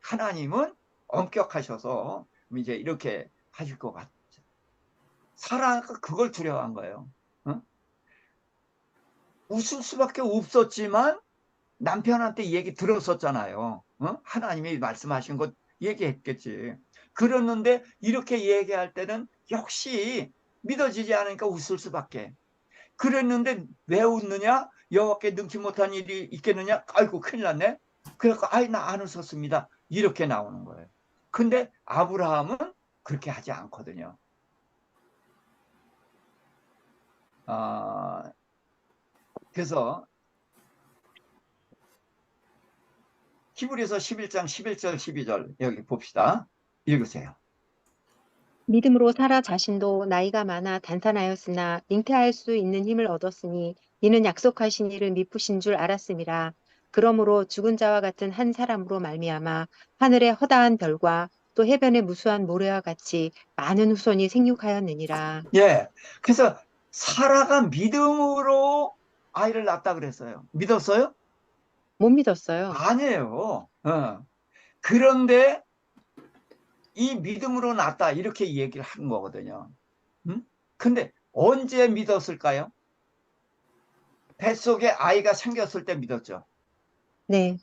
하나님은 엄격하셔서 이제 이렇게 하실 것 같아요. 사라가 그걸 두려워한 거예요. 웃을 수밖에 없었지만 남편한테 얘기 들었었잖아요. 하나님이 말씀하신 것 얘기했겠지. 그랬는데 이렇게 얘기할 때는 역시 믿어지지 않으니까 웃을 수밖에. 그랬는데 왜 웃느냐? 여호와께 능치 못한 일이 있겠느냐? 아이고 큰일 났네. 그래서 아이 나 안 웃었습니다. 이렇게 나오는 거예요. 근데 아브라함은 그렇게 하지 않거든요. 그래서 히브리서 11장 11절 12절 여기 봅시다. 읽으세요. 믿음으로 사라 자신도 나이가 많아 단산하였으나 잉태할 수 있는 힘을 얻었으니 이는 약속하신 이를 미쁘신 줄 알았음이라. 그러므로 죽은 자와 같은 한 사람으로 말미암아 하늘의 허다한 별과 또 해변의 무수한 모래와 같이 많은 후손이 생육하였느니라. 예. 그래서 사라가 믿음으로 아이를 낳았다 그랬어요. 믿었어요? 못 믿었어요. 아니에요. 그런데 이 믿음으로 낳았다 이렇게 얘기를 한 거거든요. 근데 언제 믿었을까요? 뱃속에 아이가 생겼을 때 믿었죠. 네,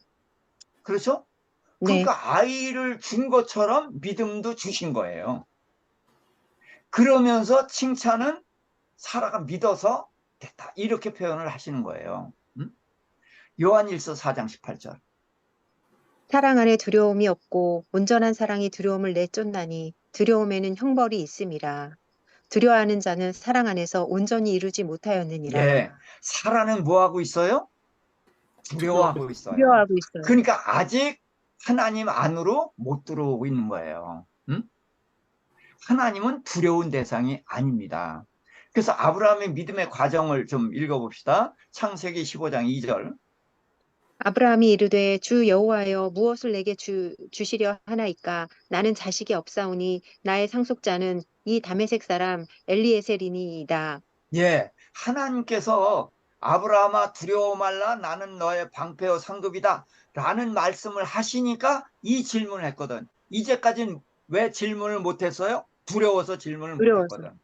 그렇죠? 네. 그러니까 아이를 준 것처럼 믿음도 주신 거예요. 그러면서 칭찬은 사라가 믿어서 됐다 이렇게 표현을 하시는 거예요. 요한일서 4장 18절. 사랑 안에 두려움이 없고 온전한 사랑이 두려움을 내쫓나니 두려움에는 형벌이 있음이라. 두려워하는 자는 사랑 안에서 온전히 이루지 못하였느니라. 예, 사라는 뭐 하고 있어요? 두려워하고 있어요. 두려워하고 있어요. 그러니까 아직 하나님 안으로 못 들어오고 있는 거예요. 하나님은 두려운 대상이 아닙니다. 그래서 아브라함의 믿음의 과정을 좀 읽어봅시다. 창세기 15장 2절. 아브라함이 이르되 주 여호와여 무엇을 내게 주시려 하나이까 나는 자식이 없사오니 나의 상속자는 이 다메섹 사람 엘리에셀이니이다. 예, 하나님께서 아브라함아 두려워 말라 나는 너의 방패요 상급이다 라는 말씀을 하시니까 이 질문을 했거든. 이제까지는 왜 질문을 못했어요? 두려워서 질문을 두려워서. 못했거든.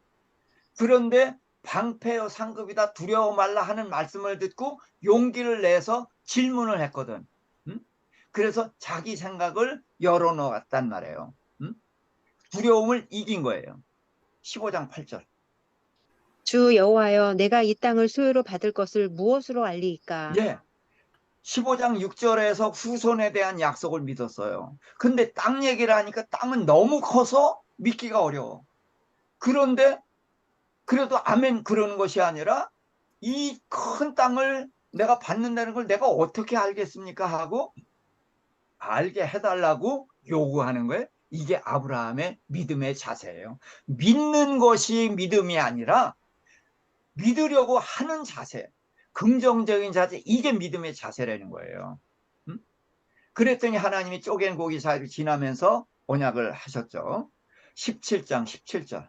그런데 방패요 상급이다 두려워 말라 하는 말씀을 듣고 용기를 내서 질문을 했거든. 그래서 자기 생각을 열어놓았단 말이에요. 두려움을 이긴 거예요. 15장 8절. 주 여호와여 내가 이 땅을 소유로 받을 것을 무엇으로 알리이까? 예. 15장 6절에서 후손에 대한 약속을 믿었어요. 근데 땅 얘기를 하니까 땅은 너무 커서 믿기가 어려워. 그런데 그래도 아멘 그러는 것이 아니라 이 큰 땅을 내가 받는다는 걸 내가 어떻게 알겠습니까? 하고 알게 해달라고 요구하는 거예요. 이게 아브라함의 믿음의 자세예요. 믿는 것이 믿음이 아니라 믿으려고 하는 자세, 긍정적인 자세, 이게 믿음의 자세라는 거예요. 그랬더니 하나님이 쪼갠 고기 사이를 지나면서 언약을 하셨죠. 17장 17절.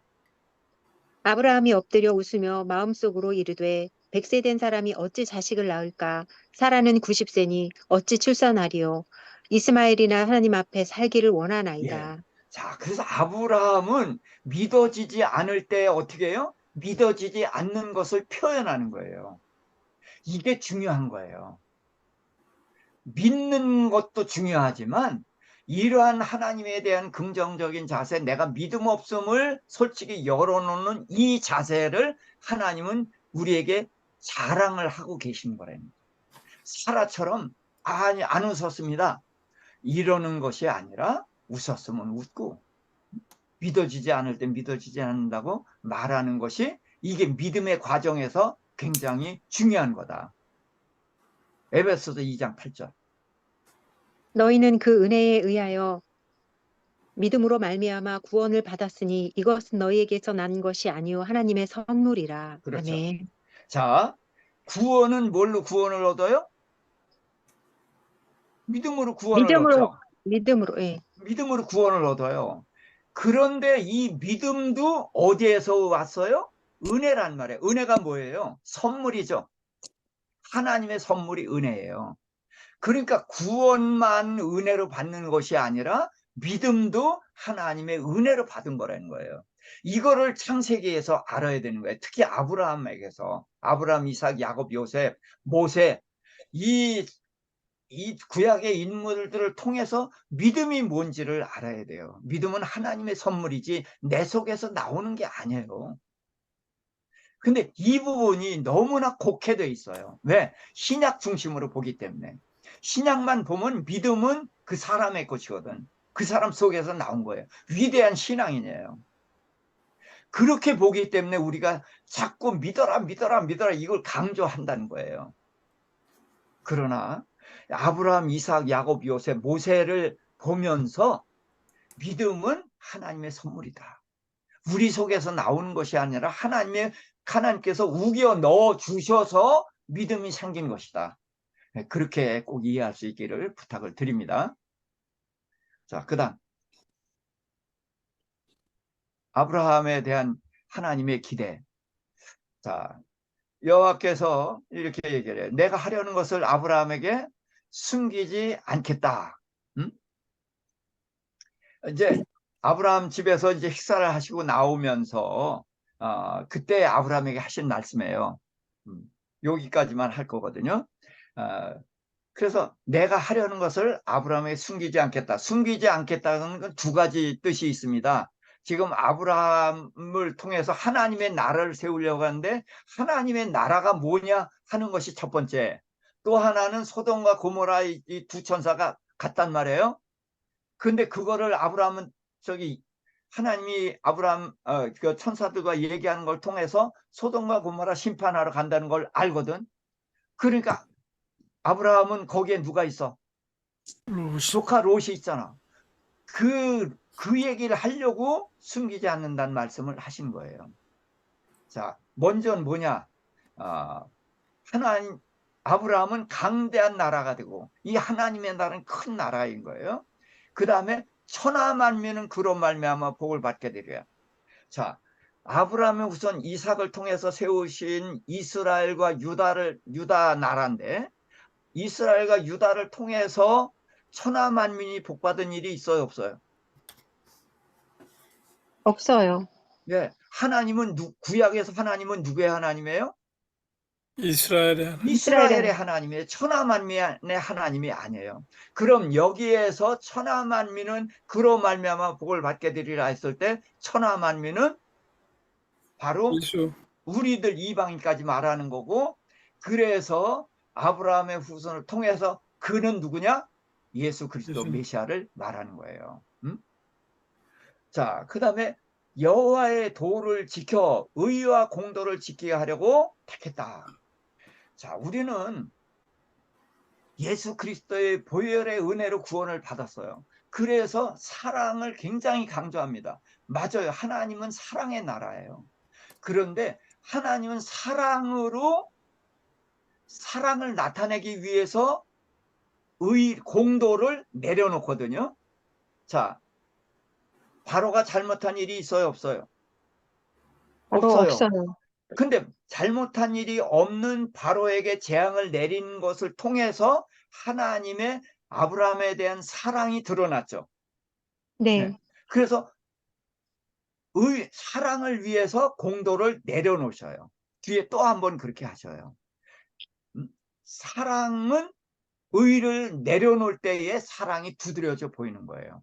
아브라함이 엎드려 웃으며 마음속으로 이르되 100세 된 사람이 어찌 자식을 낳을까? 사라는 90세니 어찌 출산하리요? 이스마엘이나 하나님 앞에 살기를 예. 원하나이다. 자, 그래서 아브라함은 믿어지지 않을 때 어떻게 해요? 믿어지지 않는 것을 표현하는 거예요. 이게 중요한 거예요. 믿는 것도 중요하지만 이러한 하나님에 대한 긍정적인 자세, 내가 믿음 없음을 솔직히 열어놓는 이 자세를 하나님은 우리에게 자랑을 하고 계신 거랍니다. 사라처럼 아니 안 웃었습니다. 이러는 것이 아니라 웃었으면 웃고 믿어지지 않을 때 믿어지지 않는다고 말하는 것이 이게 믿음의 과정에서 굉장히 중요한 거다. 에베소서 2장 8절. 너희는 그 은혜에 의하여 믿음으로 말미암아 구원을 받았으니 이것은 너희에게서 난 것이 아니요 하나님의 선물이라. 그렇죠. 아멘. 자, 구원은 뭘로 구원을 얻어요? 믿음으로 구원을 믿음으로 얻죠. 믿음으로 예. 믿음으로 구원을 얻어요. 그런데 이 믿음도 어디에서 왔어요? 은혜란 말이에요. 은혜가 뭐예요? 선물이죠. 하나님의 선물이 은혜예요. 그러니까 구원만 은혜로 받는 것이 아니라 믿음도 하나님의 은혜로 받은 거라는 거예요. 이거를 창세기에서 알아야 되는 거예요. 특히 아브라함에게서 아브라함, 이삭, 야곱, 요셉, 모세 이 이 구약의 인물들을 통해서 믿음이 뭔지를 알아야 돼요. 믿음은 하나님의 선물이지 내 속에서 나오는 게 아니에요. 근데 이 부분이 너무나 곡해되어 있어요. 왜? 신약 중심으로 보기 때문에. 신약만 보면 믿음은 그 사람의 것이거든. 그 사람 속에서 나온 거예요. 위대한 신앙인이에요. 그렇게 보기 때문에 우리가 자꾸 믿어라, 믿어라, 믿어라 이걸 강조한다는 거예요. 그러나 아브라함, 이삭, 야곱, 요셉, 모세를 보면서 믿음은 하나님의 선물이다. 우리 속에서 나오는 것이 아니라 하나님께서 우겨 넣어 주셔서 믿음이 생긴 것이다. 그렇게 꼭 이해할 수 있기를 부탁을 드립니다. 자, 그다음 아브라함에 대한 하나님의 기대. 자, 여호와께서 이렇게 얘기를 해요. 내가 하려는 것을 아브라함에게 숨기지 않겠다. 이제 아브라함 집에서 이제 식사를 하시고 나오면서 그때 아브라함에게 하신 말씀이에요. 여기까지만 할 거거든요. 그래서 내가 하려는 것을 아브라함에게 숨기지 않겠다. 숨기지 않겠다는 건 두 가지 뜻이 있습니다. 지금 아브라함을 통해서 하나님의 나라를 세우려고 하는데 하나님의 나라가 뭐냐 하는 것이 첫 번째. 또 하나는 소돔과 고모라 이 두 천사가 같단 말이에요. 근데 그거를 아브라함은 하나님이 아브라함 그 천사들과 얘기하는 걸 통해서 소돔과 고모라 심판하러 간다는 걸 알거든. 그러니까 아브라함은 거기에 누가 있어? 롯이. 조카 롯이 있잖아. 그 얘기를 하려고 숨기지 않는다는 말씀을 하신 거예요. 자, 먼저는 뭐냐? 하나님, 아브라함은 강대한 나라가 되고 이 하나님의 나라는 큰 나라인 거예요. 그 다음에 천하만민은 그로 말미암아 복을 받게 되리라. 자, 아브라함은 우선 이삭을 통해서 세우신 이스라엘과 유다 나라인데 이스라엘과 유다를 통해서 천하만민이 복받은 일이 있어요, 없어요? 없어요. 네, 하나님은 구약에서 하나님은 누구의 하나님이에요? 이스라엘의 하나님. 이스라엘의 하나님이에요. 천하만민의 하나님이 아니에요. 그럼 여기에서 천하만민은 그로 말미암아 복을 받게 되리라 했을 때 천하만민은 바로 예수. 우리들 이방인까지 말하는 거고, 그래서 아브라함의 후손을 통해서 그는 누구냐? 예수 그리스도 예수. 메시아를 말하는 거예요. 자, 그 다음에 여호와의 도를 지켜 의와 공도를 지키게 하려고 택했다. 자, 우리는 예수 그리스도의 보혈의 은혜로 구원을 받았어요. 그래서 사랑을 굉장히 강조합니다. 맞아요. 하나님은 사랑의 나라예요. 그런데 하나님은 사랑으로 사랑을 나타내기 위해서 공도를 내려놓거든요. 자, 바로가 잘못한 일이 있어요, 없어요? 없어요. 없어요. 근데 잘못한 일이 없는 바로에게 재앙을 내린 것을 통해서 하나님의 아브라함에 대한 사랑이 드러났죠. 네. 네. 그래서 사랑을 위해서 공도를 내려놓으셔요. 뒤에 또 한 번 그렇게 하셔요. 사랑은 의를 내려놓을 때에 사랑이 두드려져 보이는 거예요.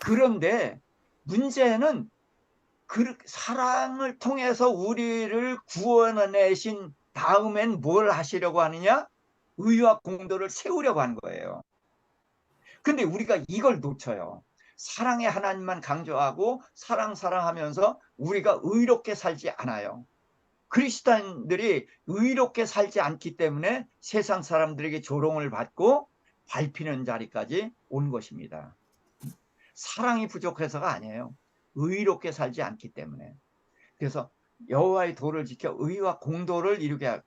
그런데 문제는 사랑을 통해서 우리를 구원해내신 다음엔 뭘 하시려고 하느냐? 의와 공도를 세우려고 하는 거예요. 근데 우리가 이걸 놓쳐요. 사랑의 하나님만 강조하고 사랑하면서 우리가 의롭게 살지 않아요. 그리스도인들이 의롭게 살지 않기 때문에 세상 사람들에게 조롱을 받고 밟히는 자리까지 온 것입니다. 사랑이 부족해서가 아니에요. 의롭게 살지 않기 때문에. 그래서 여호와의 도를 지켜 의와 공도를 이루게 하고,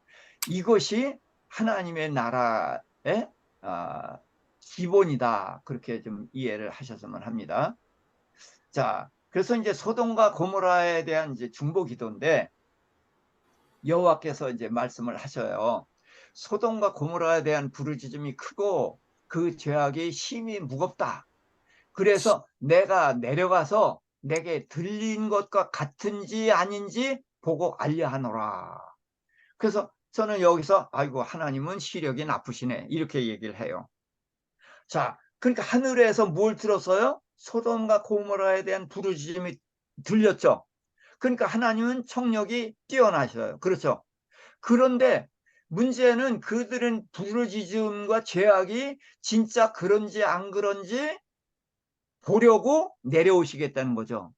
이것이 하나님의 나라의 기본이다. 그렇게 좀 이해를 하셨으면 합니다. 자, 그래서 이제 소돔과 고모라에 대한 이제 중보 기도인데 여호와께서 이제 말씀을 하셔요. 소돔과 고모라에 대한 부르짖음이 크고 그 죄악이 심히 무겁다. 그래서 내가 내려가서 내게 들린 것과 같은지 아닌지 보고 알려하노라. 그래서 저는 여기서 아이고 하나님은 시력이 나쁘시네 이렇게 얘기를 해요. 자, 그러니까 하늘에서 뭘 들었어요? 소돔과 고모라에 대한 부르짖음이 들렸죠. 그러니까 하나님은 청력이 뛰어나셔요. 그렇죠. 그런데 문제는 그들은 부르짖음과 죄악이 진짜 그런지 안 그런지 보려고 내려오시겠다는 거죠.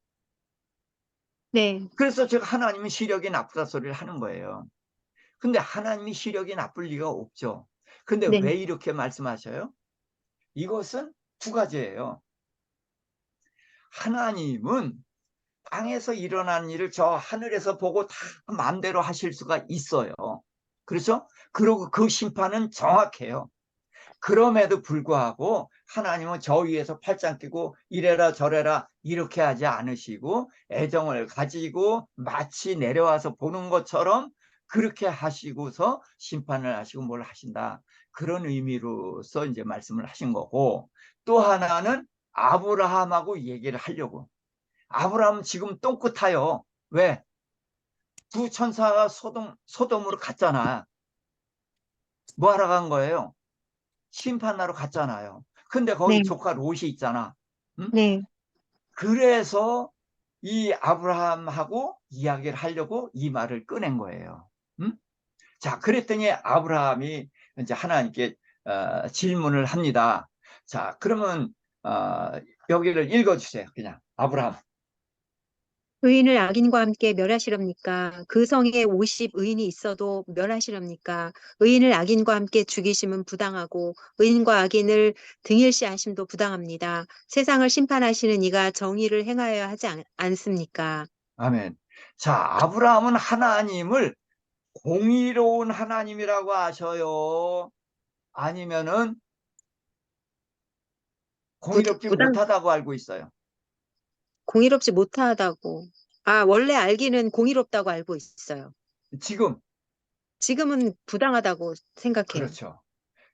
네, 그래서 제가 하나님은 시력이 나쁘다 소리를 하는 거예요. 근데 하나님이 시력이 나쁠 리가 없죠. 근데 네, 왜 이렇게 말씀하셔요? 이것은 두 가지예요. 하나님은 땅에서 일어난 일을 저 하늘에서 보고 다 마음대로 하실 수가 있어요. 그렇죠? 그리고 그 심판은 정확해요. 그럼에도 불구하고 하나님은 저 위에서 팔짱 끼고 이래라 저래라 이렇게 하지 않으시고 애정을 가지고 마치 내려와서 보는 것처럼 그렇게 하시고서 심판을 하시고 뭘 하신다. 그런 의미로서 이제 말씀을 하신 거고, 또 하나는 아브라함하고 얘기를 하려고. 아브라함은 지금 똥끗하요. 왜? 두 천사가 소돔으로 갔잖아. 뭐 하러 간 거예요? 심판하러 갔잖아요. 근데 거기 네, 조카 롯이 있잖아. 응? 네. 그래서 이 아브라함하고 이야기를 하려고 이 말을 꺼낸 거예요. 응? 자, 그랬더니 아브라함이 이제 하나님께 질문을 합니다. 자, 그러면 여기를 읽어주세요. 그냥 아브라함. 의인을 악인과 함께 멸하시렵니까? 그 성에 50 의인이 있어도 멸하시렵니까? 의인을 악인과 함께 죽이심은 부당하고 의인과 악인을 등일시하심도 부당합니다. 세상을 심판하시는 이가 정의를 행하여야 하지 않습니까? 아멘. 자, 아브라함은 하나님을 공의로운 하나님이라고 하셔요? 아니면은 공의롭지 부당, 못하다고 알고 있어요? 공의롭지 못하다고. 아, 원래 알기는 공의롭다고 알고 있어요. 지금. 지금은 부당하다고 생각해요. 그렇죠.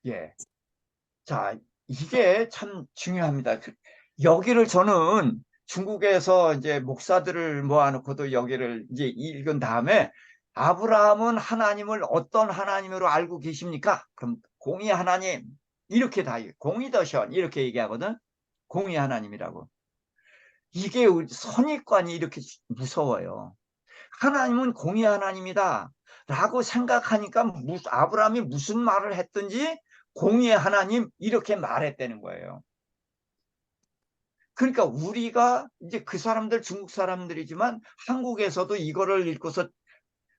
예. 자, 이게 참 중요합니다. 여기를 저는 중국에서 이제 목사들을 모아놓고도 여기를 이제 읽은 다음에 아브라함은 하나님을 어떤 하나님으로 알고 계십니까? 그럼 공의 하나님 이렇게 다 공의더션 이렇게 얘기하거든. 공의 하나님이라고. 이게 우리 선입관이 이렇게 무서워요. 하나님은 공의 하나님이다 라고 생각하니까 아브라함이 무슨 말을 했든지 공의 하나님 이렇게 말했다는 거예요. 그러니까 우리가 이제 그 사람들 중국 사람들이지만 한국에서도 이거를 읽고서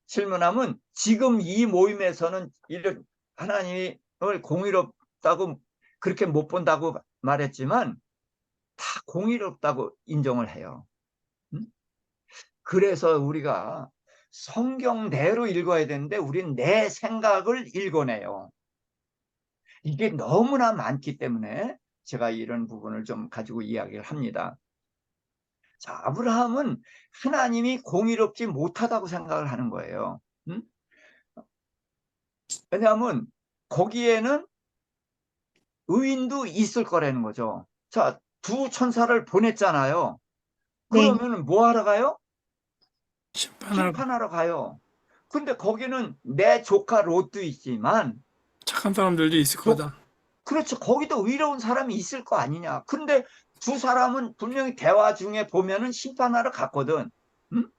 질문하면 지금 이 모임에서는 이런 하나님을 공의롭다고 그렇게 못 본다고 말했지만 다 공의롭다고 인정을 해요. 그래서 우리가 성경대로 읽어야 되는데 우리는 내 생각을 읽어내요. 이게 너무나 많기 때문에 제가 이런 부분을 좀 가지고 이야기를 합니다. 자, 아브라함은 하나님이 공의롭지 못하다고 생각을 하는 거예요. 응? 왜냐하면 거기에는 의인도 있을 거라는 거죠. 자, 두 천사를 보냈잖아요. 네, 그러면 뭐 하러 가요? 심판하고 심판하러 가요. 근데 거기는 내 조카 롯도 있지만 착한 사람들도 있을 조, 거다. 그렇죠. 거기도 의로운 사람이 있을 거 아니냐. 근데 두 사람은 분명히 대화 중에 보면은 심판하러 갔거든. 응?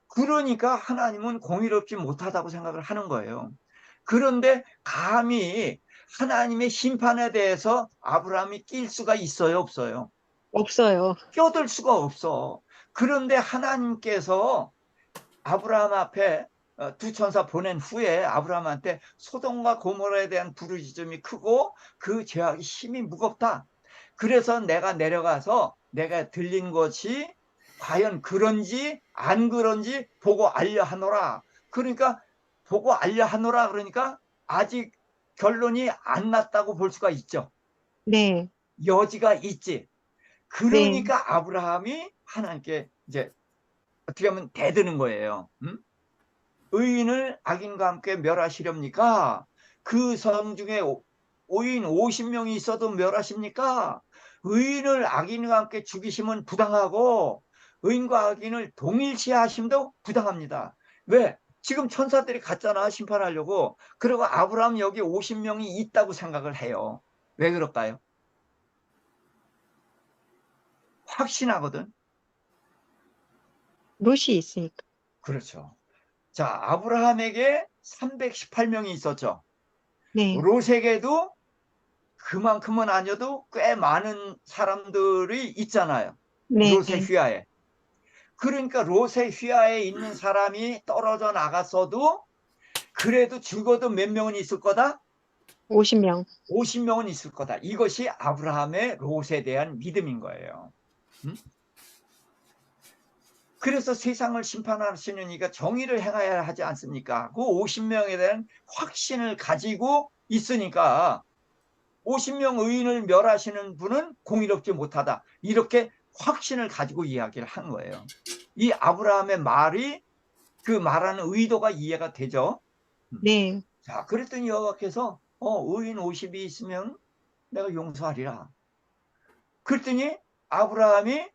그러니까 하나님은 공의롭지 못하다고 생각을 하는 거예요. 그런데 감히 하나님의 심판에 대해서 아브라함이 낄 수가 있어요, 없어요? 없어요. 껴들 수가 없어. 그런데 하나님께서 아브라함 앞에 두 천사 보낸 후에 아브라함한테 소돔과 고모라에 대한 부르짖음이 크고 그 죄악이 힘이 무겁다. 그래서 내가 내려가서 내가 들린 것이 과연 그런지 안 그런지 보고 알려하노라. 그러니까 보고 알려하노라 그러니까 아직 결론이 안 났다고 볼 수가 있죠. 네, 여지가 있지. 네, 그러니까 아브라함이 하나님께 이제 어떻게 하면 대드는 거예요. 의인을 악인과 함께 멸하시렵니까? 그 성 중에 의인 50명이 있어도 멸하십니까? 의인을 악인과 함께 죽이시면 부당하고 의인과 악인을 동일시하심도 부당합니다. 왜? 지금 천사들이 갔잖아, 심판하려고. 그리고 아브라함 여기 50명이 있다고 생각을 해요. 왜 그럴까요? 확신하거든. 롯이 있으니까. 그렇죠. 자, 아브라함에게 318명이 있었죠. 네, 롯에게도 그만큼은 아니어도 꽤 많은 사람들이 있잖아요. 네, 롯의 휘하에. 그러니까 롯의 휘하에 있는 사람이 떨어져 나갔어도 그래도 죽어도 몇 명은 있을 거다? 50명. 50명은 있을 거다. 이것이 아브라함의 롯에 대한 믿음인 거예요. 음? 그래서 세상을 심판하시는 이가 정의를 행해야 하지 않습니까? 그 50명에 대한 확신을 가지고 있으니까 50명 의인을 멸하시는 분은 공의롭지 못하다. 이렇게 확신을 가지고 이야기를 한 거예요. 이 아브라함의 말이 그 말하는 의도가 이해가 되죠. 네, 자, 그랬더니 여호와께서 의인 50이 있으면 내가 용서하리라. 그랬더니 아브라함이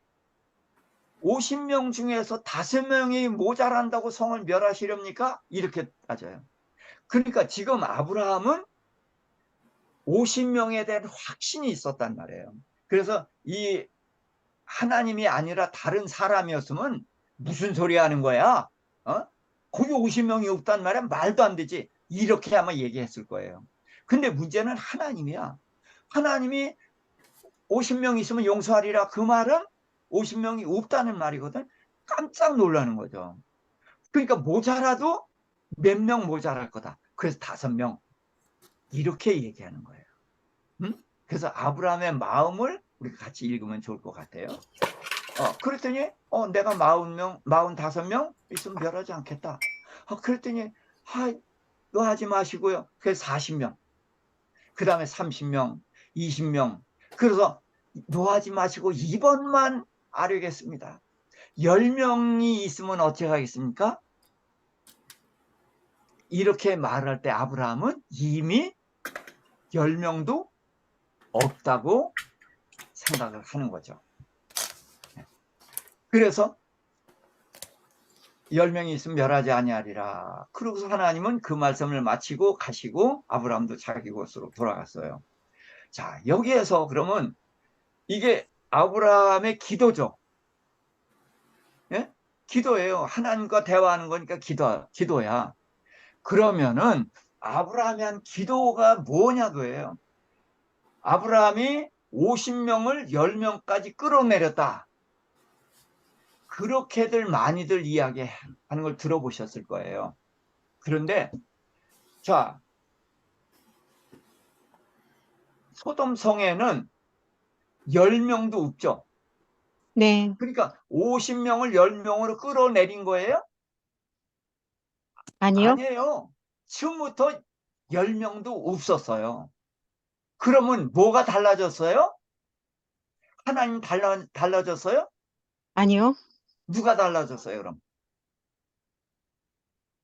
50명 중에서 5명이 모자란다고 성을 멸하시렵니까? 이렇게 따져요. 그러니까 지금 아브라함은 50명에 대한 확신이 있었단 말이에요. 그래서 이 하나님이 아니라 다른 사람이었으면 무슨 소리 하는 거야? 거기 50명이 없단 말이야? 말도 안 되지. 이렇게 아마 얘기했을 거예요. 근데 문제는 하나님이야. 하나님이 50명 있으면 용서하리라. 그 말은 50명이 없다는 말이거든. 깜짝 놀라는 거죠. 그러니까 모자라도 몇 명 모자랄 거다. 그래서 5명. 이렇게 얘기하는 거예요. 응? 그래서 아브라함의 마음을 우리가 같이 읽으면 좋을 것 같아요. 그랬더니 내가 40명, 45명 있으면 멸하지 않겠다. 그랬더니 너 하지 마시고요. 그래서 40명. 그 다음에 30명, 20명. 그래서 노하지 마시고 2번만 아뢰겠습니다. 10명이 있으면 어떻게 하겠습니까? 이렇게 말할 때 아브라함은 이미 10명도 없다고 생각을 하는 거죠. 그래서 10명이 있으면 멸하지 아니하리라. 그러고서 하나님은 그 말씀을 마치고 가시고 아브라함도 자기 곳으로 돌아갔어요. 자, 여기에서 그러면 이게 아브라함의 기도죠. 예? 기도예요. 하나님과 대화하는 거니까 기도야. 그러면은 아브라함이 한 기도가 뭐냐고요. 아브라함이 50명을 10명까지 끌어내렸다. 그렇게들 많이들 이야기하는 걸 들어보셨을 거예요. 그런데 자, 소돔 성에는 10명도 없죠. 네, 그러니까 50명을 10명으로 끌어내린 거예요? 아니요, 아니에요. 처음부터 10명도 없었어요. 그러면 뭐가 달라졌어요? 하나님 달라졌어요? 아니요. 누가 달라졌어요, 그럼?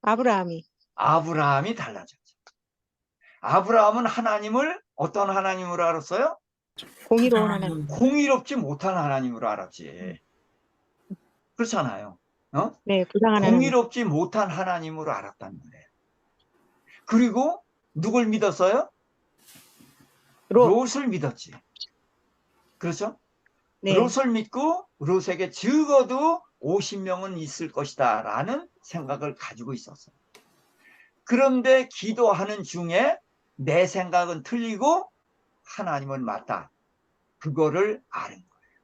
아브라함이. 아브라함이 달라졌죠. 아브라함은 하나님을 어떤 하나님으로 알았어요? 공의로운 하나님. 부당한 공의롭지 못한 하나님으로 알았지. 그렇잖아요. 네, 부당한 하나님. 공의롭지 못한 하나님으로 알았단 말이에요. 그리고 누굴 믿었어요? 롯. 롯을 믿었지. 그렇죠? 네, 롯을 믿고 롯에게 적어도 50명은 있을 것이다 라는 생각을 가지고 있었어요. 그런데 기도하는 중에 내 생각은 틀리고 하나님은 맞다. 그거를 아는 거예요.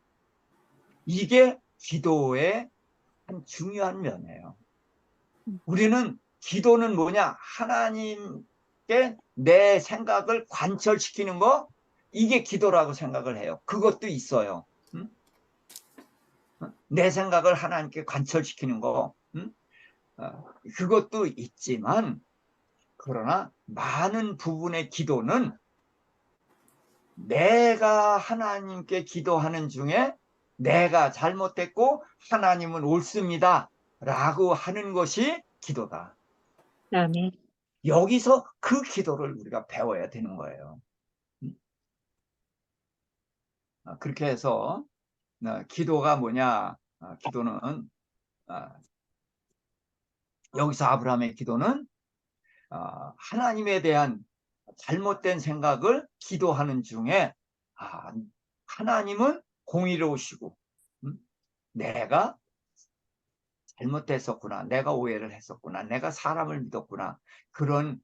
이게 기도의 한 중요한 면이에요. 우리는 기도는 뭐냐? 하나님께 내 생각을 관철시키는 거, 이게 기도라고 생각을 해요. 그것도 있어요. 응? 내 생각을 하나님께 관철시키는 거, 응? 그것도 있지만, 그러나 많은 부분의 기도는 내가 하나님께 기도하는 중에 내가 잘못됐고 하나님은 옳습니다 라고 하는 것이 기도다. 아멘. 여기서 그 기도를 우리가 배워야 되는 거예요. 그렇게 해서 기도가 뭐냐? 기도는 여기서 아브라함의 기도는 하나님에 대한 잘못된 생각을 기도하는 중에 하나님은 공의로우시고 내가 잘못했었구나, 내가 오해를 했었구나, 내가 사람을 믿었구나, 그런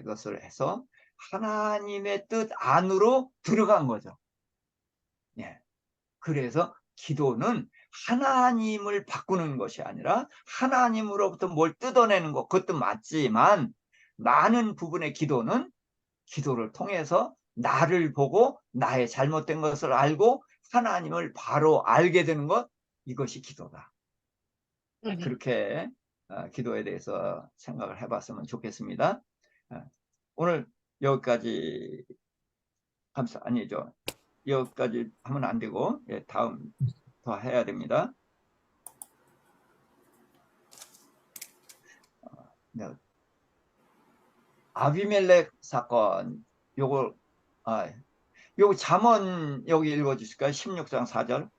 것을 해서 하나님의 뜻 안으로 들어간 거죠. 예. 그래서 기도는 하나님을 바꾸는 것이 아니라 하나님으로부터 뭘 뜯어내는 것, 그것도 맞지만 많은 부분의 기도는 기도를 통해서 나를 보고 나의 잘못된 것을 알고 하나님을 바로 알게 되는 것, 이것이 기도다. 그렇게 기도에 대해서 생각을 해봤으면 좋겠습니다. 오늘 여기까지 아니죠. 여기까지 하면 안 되고 다음 더 해야 됩니다. 네. 아비멜렉 사건 요거 요거 잠언 여기 읽어주실까요? 16장 4절.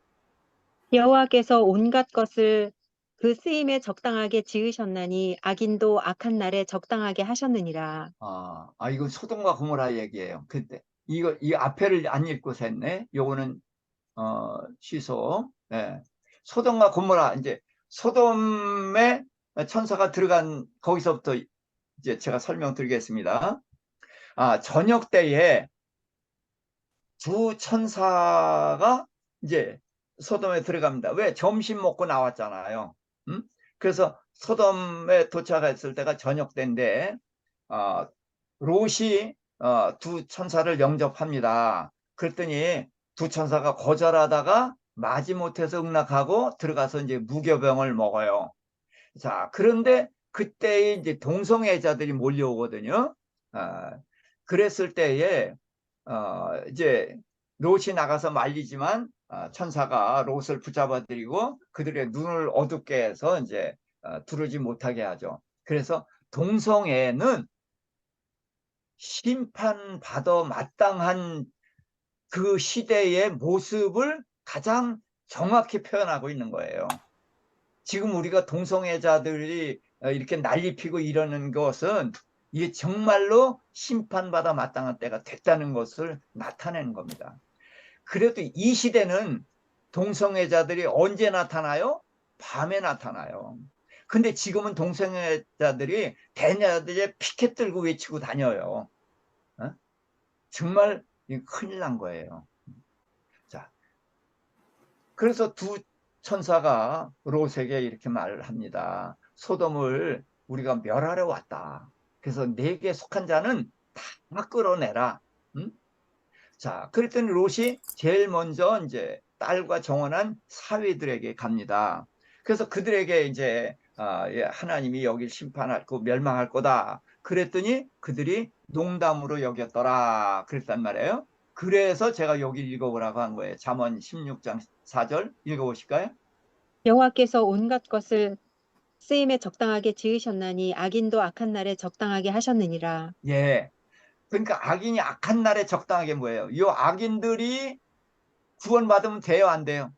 여호와께서 온갖 것을 그 쓰임에 적당하게 지으셨나니 악인도 악한 날에 적당하게 하셨느니라. 이건 소돔과 고모라 얘기예요. 근데 이 앞에를 안 읽고서 했네. 요거는 취소. 네. 소돔과 고모라, 이제 소돔에 천사가 들어간 거기서부터 이제 제가 설명드리겠습니다. 저녁 때에 두 천사가 이제 소돔에 들어갑니다. 왜? 점심 먹고 나왔잖아요. 그래서 소돔에 도착했을 때가 저녁 때인데 롯이 두 천사를 영접합니다. 그랬더니 두 천사가 거절하다가 마지못해서 응낙하고 들어가서 이제 무교병을 먹어요. 자, 그런데 그때 이제 동성애자들이 몰려오거든요. 그랬을 때에 이제 롯이 나가서 말리지만 천사가 롯을 붙잡아들이고 그들의 눈을 어둡게 해서 이제 두르지 못하게 하죠. 그래서 동성애는 심판받아 마땅한 그 시대의 모습을 가장 정확히 표현하고 있는 거예요. 지금 우리가 동성애자들이 이렇게 난리 피고 이러는 것은 이게 정말로 심판받아 마땅한 때가 됐다는 것을 나타내는 겁니다. 그래도 이 시대는 동성애자들이 언제 나타나요? 밤에 나타나요. 근데 지금은 동성애자들이 대낮에 피켓 들고 외치고 다녀요. 정말 큰일 난 거예요. 자, 그래서 두 천사가 롯에게 이렇게 말을 합니다. 소돔을 우리가 멸하러 왔다. 그래서 내게 속한 자는 다 끌어내라. 자, 그랬더니 롯이 제일 먼저 이제 딸과 정혼한 사위들에게 갑니다. 그래서 그들에게 이제 하나님이 여길 심판할 거 멸망할 거다. 그랬더니 그들이 농담으로 여겼더라. 그랬단 말이에요. 그래서 제가 여기 읽어보라고 한 거예요. 잠언 16장 4절 읽어보실까요? 여호와께서 온갖 것을 쓰임에 적당하게 지으셨나니 악인도 악한 날에 적당하게 하셨느니라. 예. 그러니까 악인이 악한 날에 적당하게 뭐예요? 이 악인들이 구원받으면 돼요, 안 돼요?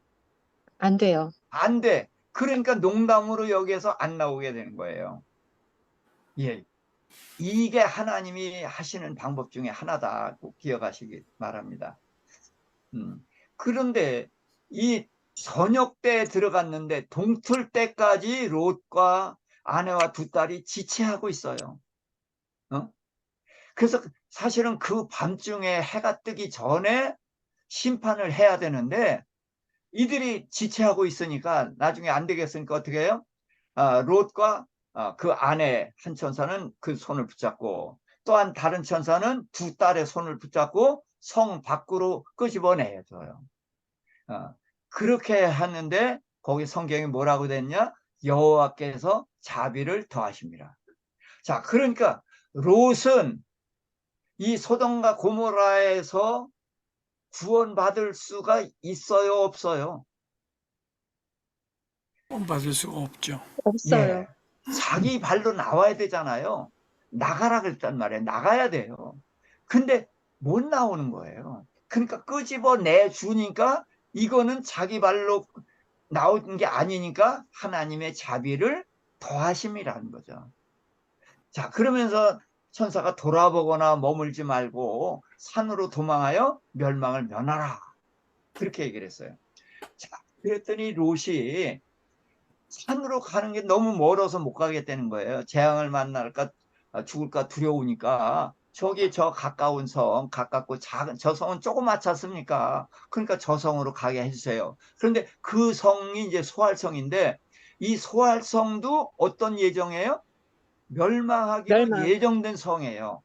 안 돼요. 안 돼. 그러니까 농담으로 여기에서 안 나오게 되는 거예요. 예. 이게 하나님이 하시는 방법 중에 하나다. 꼭 기억하시기 바랍니다. 그런데 이 저녁 때 들어갔는데 동틀 때까지 롯과 아내와 두 딸이 지체하고 있어요. 그래서 사실은 그 밤중에 해가 뜨기 전에 심판을 해야 되는데 이들이 지체하고 있으니까 나중에 안 되겠으니까 어떻게 해요? 롯과 그 아내 한 천사는 그 손을 붙잡고 또한 다른 천사는 두 딸의 손을 붙잡고 성 밖으로 끄집어내줘요. 그렇게 하는데 거기 성경이 뭐라고 됐냐? 여호와께서 자비를 더하십니다. 자, 그러니까 롯은 이 소돔과 고모라에서 구원받을 수가 있어요, 없어요? 받을 수가 없죠. 없어요. 예. 자기 발로 나와야 되잖아요. 나가라 그랬단 말이에요. 나가야 돼요. 근데 못 나오는 거예요. 그러니까 끄집어내 주니까 이거는 자기 발로 나온 게 아니니까 하나님의 자비를 더하심이라는 거죠. 자, 그러면서 천사가 돌아보거나 머물지 말고 산으로 도망하여 멸망을 면하라. 그렇게 얘기를 했어요. 자, 그랬더니 롯이 산으로 가는 게 너무 멀어서 못 가겠다는 거예요. 재앙을 만날까 죽을까 두려우니까 저기 저 가까운 성, 가깝고 작은 저 성은 조그맣지 않습니까? 그러니까 저 성으로 가게 해주세요. 그런데 그 성이 이제 소알성인데 이 소알성도 어떤 예정이에요? 멸망하기로 멸망. 예정된 성이에요.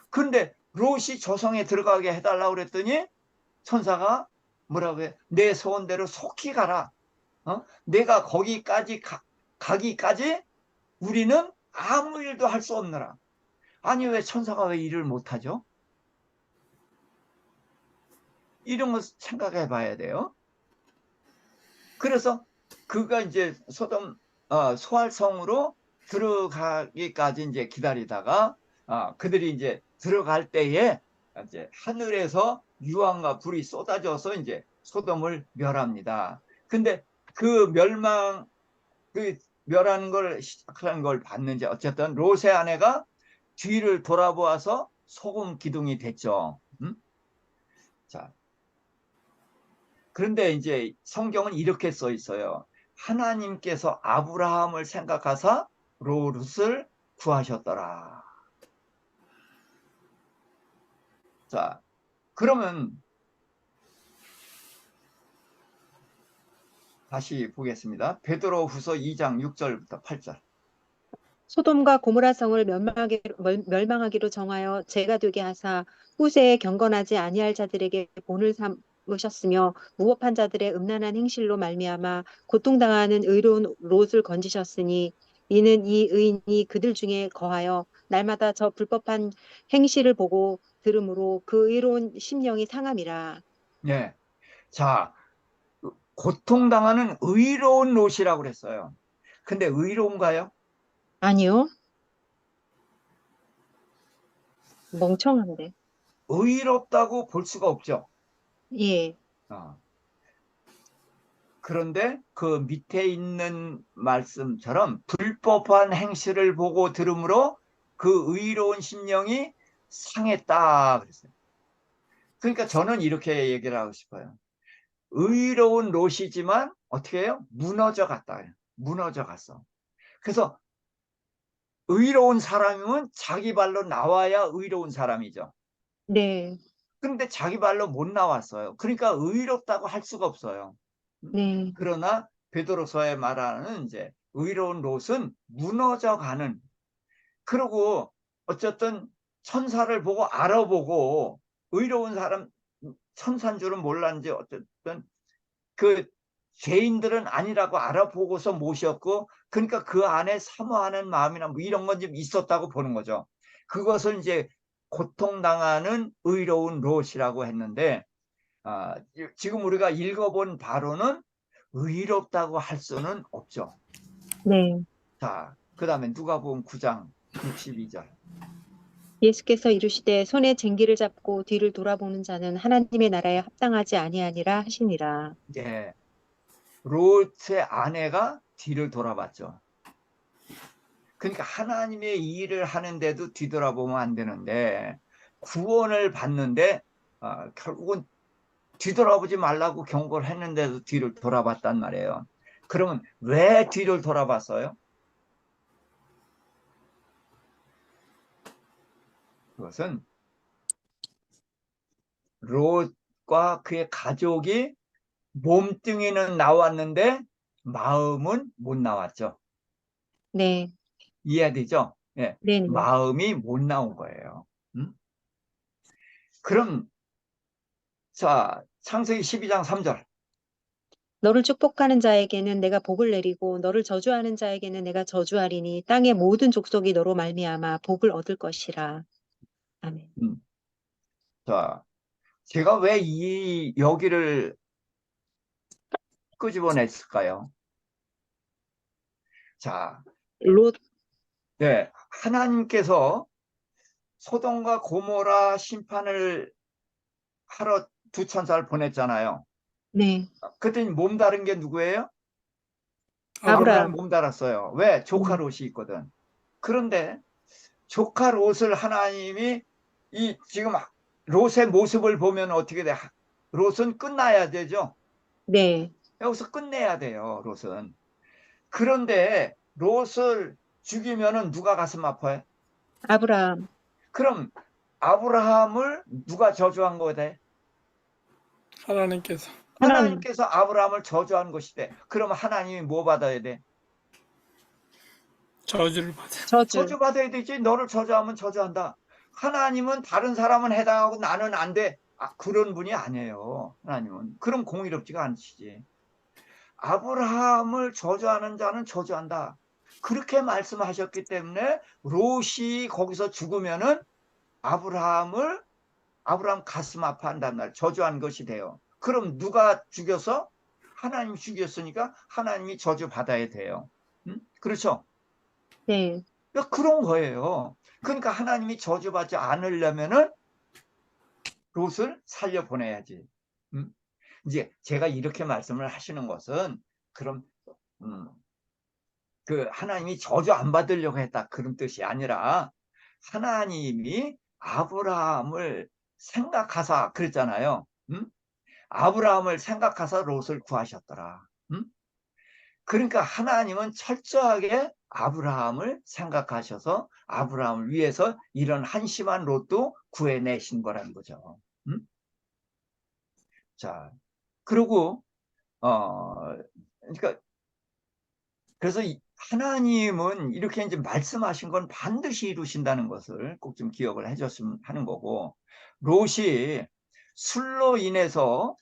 그런데 롯이 저 성에 들어가게 해달라고 그랬더니 천사가 뭐라고 해? 내 소원대로 속히 가라. 내가 거기까지 가기까지 우리는 아무 일도 할 수 없느라. 아니, 왜 천사가 왜 일을 못하죠? 이런 거 생각해 봐야 돼요. 그래서 그가 이제 소알성으로 들어가기까지 이제 기다리다가 그들이 이제 들어갈 때에 이제 하늘에서 유황과 불이 쏟아져서 이제 소돔을 멸합니다. 근데 그 멸하는 걸 시작하는 걸 봤는지 어쨌든 롯의 아내가 뒤를 돌아보아서 소금 기둥이 됐죠. 자, 그런데 이제 성경은 이렇게 써 있어요. 하나님께서 아브라함을 생각하사 롯을 구하셨더라. 자, 그러면 다시 보겠습니다. 베드로후서 2장 6절부터 8절. 소돔과 고모라 성을 멸망하기로 정하여 죄가 되게 하사 후세에 경건하지 아니할 자들에게 본을 삼으셨으며 무법한 자들의 음란한 행실로 말미암아 고통당하는 의로운 롯을 건지셨으니 이는 이 의인이 그들 중에 거하여 날마다 저 불법한 행실을 보고 들으므로 그 의로운 심령이 상함이라. 네. 자, 고통당하는 의로운 롯이라고 그랬어요. 근데 의로운가요? 아니요, 멍청한데. 의롭다고 볼 수가 없죠. 예, 어. 그런데 그 밑에 있는 말씀처럼 불법한 행실을 보고 들으므로 그 의로운 심령이 상했다 그랬어요. 그러니까 저는 이렇게 얘기를 하고 싶어요. 의로운 롯이지만 어떻게 해요? 무너져 갔다. 무너져 갔어. 그래서 의로운 사람이면 자기 발로 나와야 의로운 사람이죠. 네, 그런데 자기 발로 못 나왔어요. 그러니까 의롭다고 할 수가 없어요. 네, 그러나 베드로서에 말하는 이제 의로운 롯은 무너져가는, 그리고 어쨌든 천사를 보고 알아보고 의로운 사람 천사인 줄은 몰랐는지 어쨌든 그 죄인들은 아니라고 알아보고서 모셨고, 그러니까 그 안에 사모하는 마음이나 뭐 이런 건 좀 있었다고 보는 거죠. 그것을 이제 고통당하는 의로운 롯이라고 했는데 지금 우리가 읽어본 바로는 의롭다고 할 수는 없죠. 네. 자, 그 다음에 누가복음 9장 62절. 예수께서 이르시되 손에 쟁기를 잡고 뒤를 돌아보는 자는 하나님의 나라에 합당하지 아니하니라 하시니라. 이제 롯의 아내가 뒤를 돌아봤죠. 그러니까 하나님의 일을 하는데도 뒤돌아보면 안 되는데 구원을 받는데 결국은 뒤돌아보지 말라고 경고를 했는데도 뒤를 돌아봤단 말이에요. 그러면 왜 뒤를 돌아봤어요? 그것은 롯과 그의 가족이 몸뚱이는 나왔는데 마음은 못 나왔죠. 네, 이해되죠? 예, 네, 네. 마음이 못 나온 거예요. 그럼 자, 창세기 12장 3절. 너를 축복하는 자에게는 내가 복을 내리고 너를 저주하는 자에게는 내가 저주하리니 땅의 모든 족속이 너로 말미암아 복을 얻을 것이라. 아멘. 음, 자, 제가 왜 여기를 끄집어냈을까요? 자, 롯, 네, 하나님께서 소돔과 고모라 심판을 하러 두 천사를 보냈잖아요. 네, 그랬더니 몸다른 게 누구예요? 아브라함 아브라함. 몸달았어요. 왜? 조카 음. 롯이 있거든. 그런데 조카 롯을 하나님이 이 지금 롯의 모습을 보면 어떻게 돼? 롯은 끝나야 되죠. 네. 여기서 끝내야 돼요, 롯은. 그런데 롯을 죽이면은 누가 가슴 아파요? 아브라함. 그럼 아브라함을 누가 저주한 거대? 하나님께서 하나님. 하나님께서 아브라함을 저주한 것이 돼. 그럼 하나님이 뭐 받아야 돼? 저주를 받아. 저주. 저주받아야 되지. 너를 저주하면 저주한다. 하나님은 다른 사람은 해당하고 나는 안 돼. 그런 분이 아니에요. 하나님은. 그럼 공의롭지가 않으시지. 아브라함을 저주하는 자는 저주한다. 그렇게 말씀하셨기 때문에 롯이 거기서 죽으면은 아브라함 가슴 아파한단 말. 저주한 것이 돼요. 그럼 누가 죽여서? 하나님이 죽였으니까 하나님이 저주 받아야 돼요. 그렇죠? 네. 그런 거예요. 그러니까 하나님이 저주받지 않으려면은 롯을 살려보내야지. 이제 제가 이렇게 말씀을 하시는 것은 그럼 음, 그 하나님이 저주 안 받으려고 했다 그런 뜻이 아니라 하나님이 아브라함을 생각하사 그랬잖아요. 아브라함을 생각하사 롯을 구하셨더라. 그러니까 하나님은 철저하게 아브라함을 생각하셔서 아브라함을 위해서 이런 한심한 롯도 구해내신 거라는 거죠. 자, 그리고 그러니까 그래서 하나님은 이렇게 이제 말씀하신 건 반드시 이루신다는 것을 꼭 좀 기억을 해줬으면 하는 거고, 롯이 술로 인해서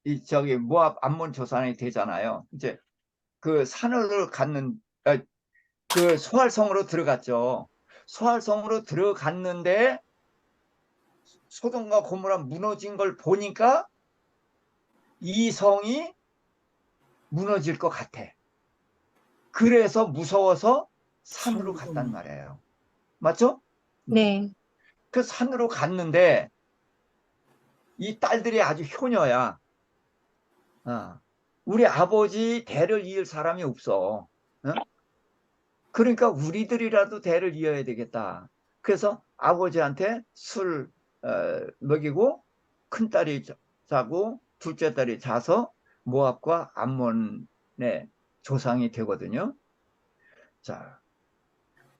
이 저기 모압 암몬 조산이 되잖아요. 이제 그 산으로 갔는 그 소알성으로 들어갔죠. 소알성으로 들어갔는데 소돔과 고모라 무너진 걸 보니까 이 성이 무너질 것 같아. 그래서 무서워서 산으로 갔단 말이에요. 맞죠? 네. 그 산으로 갔는데 이 딸들이 아주 효녀야. 우리 아버지 대를 이을 사람이 없어. 그러니까 우리들이라도 대를 이어야 되겠다. 그래서 아버지한테 술 먹이고 큰딸이 자고 둘째 딸이 자서 모압과 암몬의 조상이 되거든요. 자,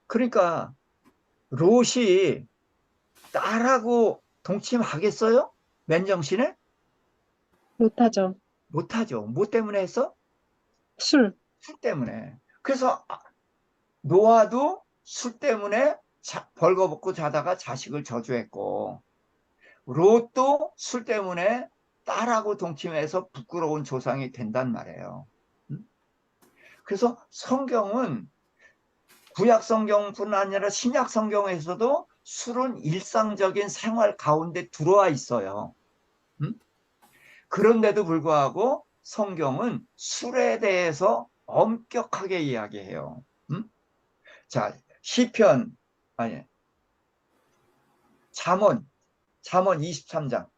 그러니까 롯이 딸하고 동침하겠어요? 맨정신에? 못하죠. 못하죠. 뭐 때문에 했어? 술. 술 때문에. 그래서 노아도 술 때문에 벌거벗고 자다가 자식을 저주했고, 롯도 술 때문에 딸하고 동침해서 부끄러운 조상이 된단 말이에요. 그래서 성경은 구약 성경뿐 아니라 신약 성경에서도 술은 일상적인 생활 가운데 들어와 있어요. 그런데도 불구하고 성경은 술에 대해서 엄격하게 이야기해요. 자, 시편 아니 잠언 23장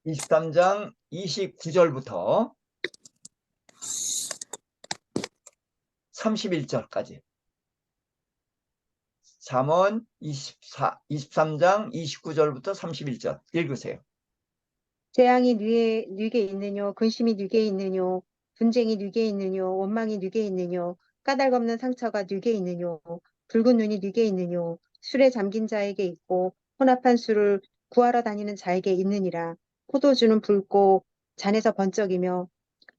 23장 29절부터 31절까지. 잠언 23장 29절부터 31절 읽으세요. 재앙이 네게 있느뇨, 근심이 네게 있느뇨, 분쟁이 네게 있느뇨, 원망이 네게 있느뇨, 까닭없는 상처가 네게 있느뇨, 붉은 눈이 네게 있느뇨, 술에 잠긴 자에게 있고 혼합한 술을 구하러 다니는 자에게 있느니라. 포도주는 붉고 잔에서 번쩍이며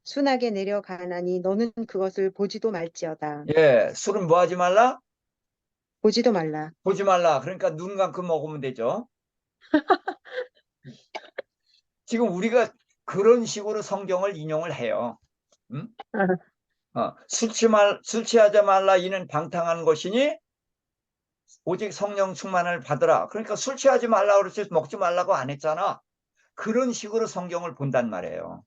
순하게 내려가나니 너는 그것을 보지도 말지어다. 예, 술은 뭐 하지 말라? 보지도 말라. 보지 말라. 그러니까 눈 감고 먹으면 되죠. 지금 우리가 그런 식으로 성경을 인용을 해요. 음? 술 취하지 말라 이는 방탕한 것이니 오직 성령 충만을 받으라. 그러니까 술 취하지 말라 그랬지 먹지 말라고 안 했잖아. 그런 식으로 성경을 본단 말이에요.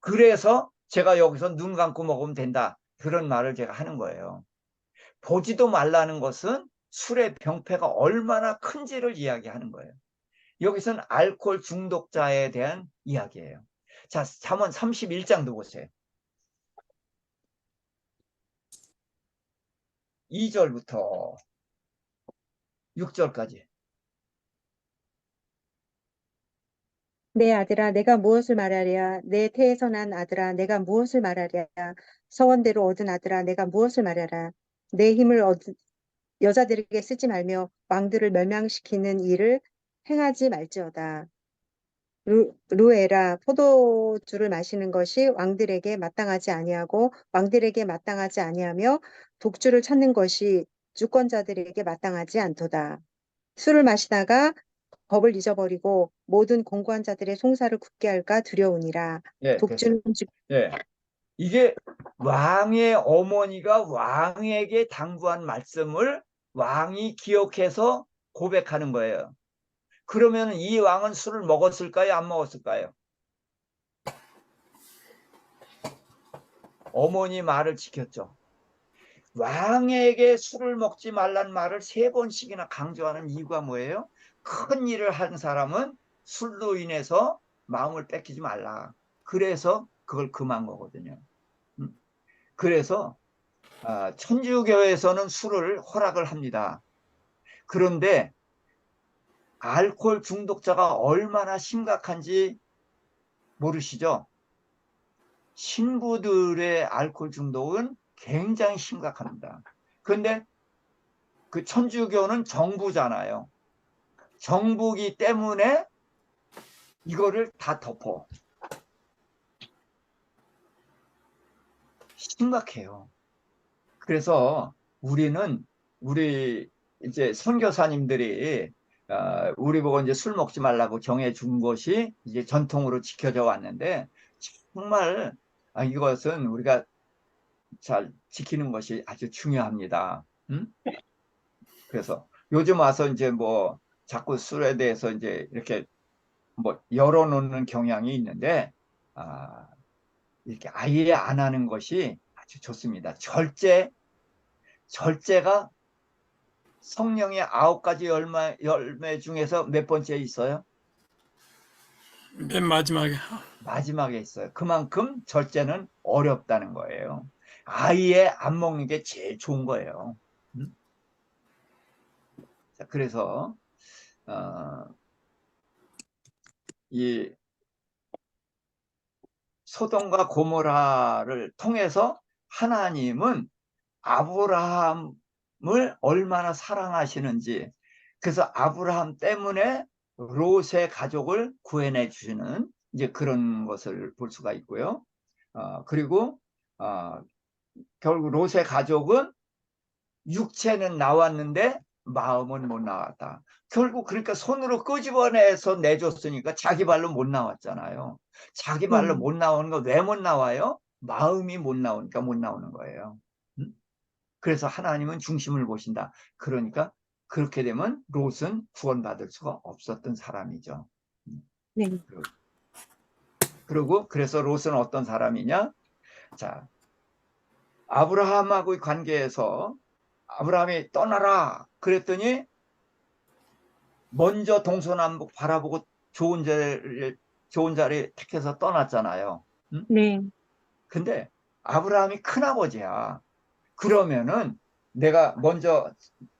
그래서 제가 여기서 눈 감고 먹으면 된다. 그런 말을 제가 하는 거예요. 보지도 말라는 것은 술의 병폐가 얼마나 큰지를 이야기하는 거예요. 여기서는 알코올 중독자에 대한 이야기예요. 자, 잠언 31장도 보세요. 2절부터 6절까지. 내 아들아, 내가 무엇을 말하랴? 내 태에서 난 아들아, 내가 무엇을 말하랴? 서원대로 얻은 아들아, 내가 무엇을 말하랴? 내 힘을 여자들에게 쓰지 말며 왕들을 멸망시키는 일을 행하지 말지어다. 루에라, 포도주를 마시는 것이 왕들에게 마땅하지 아니하고 왕들에게 마땅하지 아니하며 독주를 찾는 것이 주권자들에게 마땅하지 않도다. 술을 마시다가 법을 잊어버리고 모든 공고한 자들의 송사를 굳게 할까 두려우니라. 예, 됐어요. 독주는 예. 이게 왕의 어머니가 왕에게 당부한 말씀을 왕이 기억해서 고백하는 거예요. 그러면 이 왕은 술을 먹었을까요? 안 먹었을까요? 어머니 말을 지켰죠. 왕에게 술을 먹지 말란 말을 3번씩이나 강조하는 이유가 뭐예요? 큰 일을 한 사람은 술로 인해서 마음을 뺏기지 말라. 그래서 그걸 금한 거거든요. 그래서 천주교에서는 술을 허락을 합니다. 그런데 알코올 중독자가 얼마나 심각한지 모르시죠? 신부들의 알코올 중독은 굉장히 심각합니다. 그런데 그 천주교는 정부잖아요. 정부기 때문에 이거를 다 덮어. 심각해요. 그래서 우리 이제 선교사님들이 우리 보고 이제 술 먹지 말라고 정해 준 것이 이제 전통으로 지켜져 왔는데 정말 이것은 우리가 잘 지키는 것이 아주 중요합니다. 그래서 요즘 와서 이제 뭐 자꾸 술에 대해서 이제 이렇게 뭐 열어놓는 경향이 있는데 이렇게 아예 안 하는 것이 아주 좋습니다. 절제가 성령의 9가지 열매 중에서 몇 번째 있어요? 맨 마지막에. 마지막에 있어요. 그만큼 절제는 어렵다는 거예요. 아예 안 먹는 게 제일 좋은 거예요. 자, 그래서 이 소돔과 고모라를 통해서 하나님은 아브라함을 얼마나 사랑하시는지, 그래서 아브라함 때문에 롯의 가족을 구해내 주시는 이제 그런 것을 볼 수가 있고요. 그리고 결국 롯의 가족은 육체는 나왔는데 마음은 못 나왔다. 결국 그러니까 손으로 끄집어내서 내줬으니까 자기 발로 못 나왔잖아요. 자기 발로 못 나오는 거 왜 못 나와요? 마음이 못 나오니까 못 나오는 거예요. 그래서 하나님은 중심을 보신다. 그러니까 그렇게 되면 롯은 구원받을 수가 없었던 사람이죠. 네. 그리고 그래서 롯은 어떤 사람이냐? 자, 아브라함하고의 관계에서 아브라함이 떠나라 그랬더니 먼저 동서남북 바라보고 좋은 자리 택해서 떠났잖아요. 네. 근데 아브라함이 큰아버지야. 그러면은 내가 먼저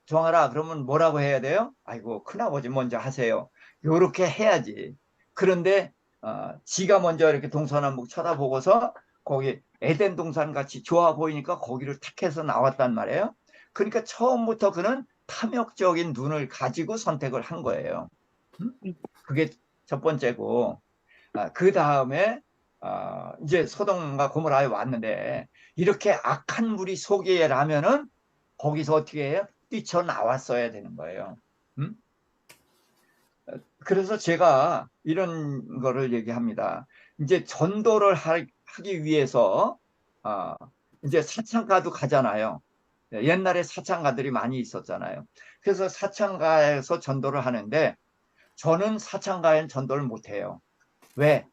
정하라 그러면 뭐라고 해야 돼요? 아이고 큰아버지 먼저 하세요. 요렇게 해야지. 그런데 지가 먼저 이렇게 동서남북 쳐다보고서 거기 에덴 동산 같이 좋아 보이니까 거기를 택해서 나왔단 말이에요. 그러니까 처음부터 그는 탐욕적인 눈을 가지고 선택을 한 거예요. 그게 첫 번째고, 그 다음에 이제 소돔과 고모라에 왔는데 이렇게 악한 무리 속에라면은 거기서 어떻게 해요? 뛰쳐나왔어야 되는 거예요. 그래서 제가 이런 거를 얘기합니다. 이제 전도를 하기 위해서 이제 사창가도 가잖아요. 옛날에 사창가들이 많이 있었잖아요. 그래서 사창가에서 전도를 하는데 저는 사창가엔 전도를 못해요. 왜?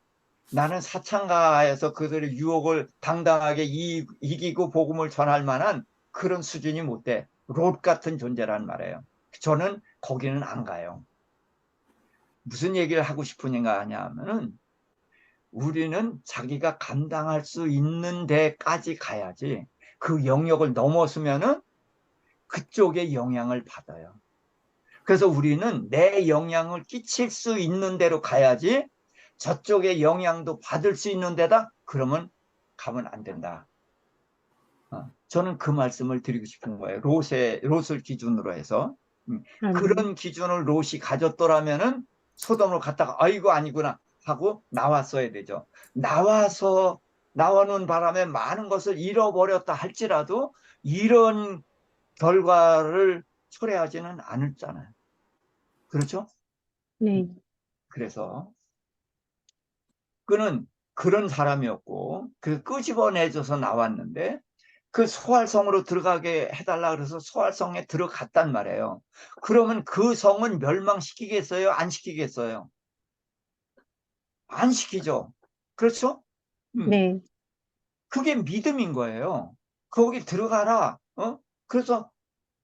나는 사창가에서 그들의 유혹을 당당하게 이기고 복음을 전할 만한 그런 수준이 못 돼. 롯 같은 존재란 말이에요. 저는 거기는 안 가요. 무슨 얘기를 하고 싶으니까 하냐면은 우리는 자기가 감당할 수 있는 데까지 가야지 그 영역을 넘어서면은 그쪽에 영향을 받아요. 그래서 우리는 내 영향을 끼칠 수 있는 대로 가야지 저쪽에 영향도 받을 수 있는 데다 그러면 가면 안 된다. 저는 그 말씀을 드리고 싶은 거예요. 롯을 기준으로 해서. 아멘. 그런 기준을 롯이 가졌더라면은 소돔을 갔다가 아이고 아니구나 하고 나왔어야 되죠. 나오는 바람에 많은 것을 잃어버렸다 할지라도 이런 결과를 초래하지는 않았잖아요. 그렇죠? 네. 그래서 그는 그런 사람이었고 그 끄집어내줘서 나왔는데 그 소활성으로 들어가게 해달라 그래서 소활성에 들어갔단 말이에요. 그러면 그 성은 멸망시키겠어요? 안 시키겠어요? 안 시키죠. 그렇죠? 네. 그게 믿음인 거예요. 거기 들어가라. 그래서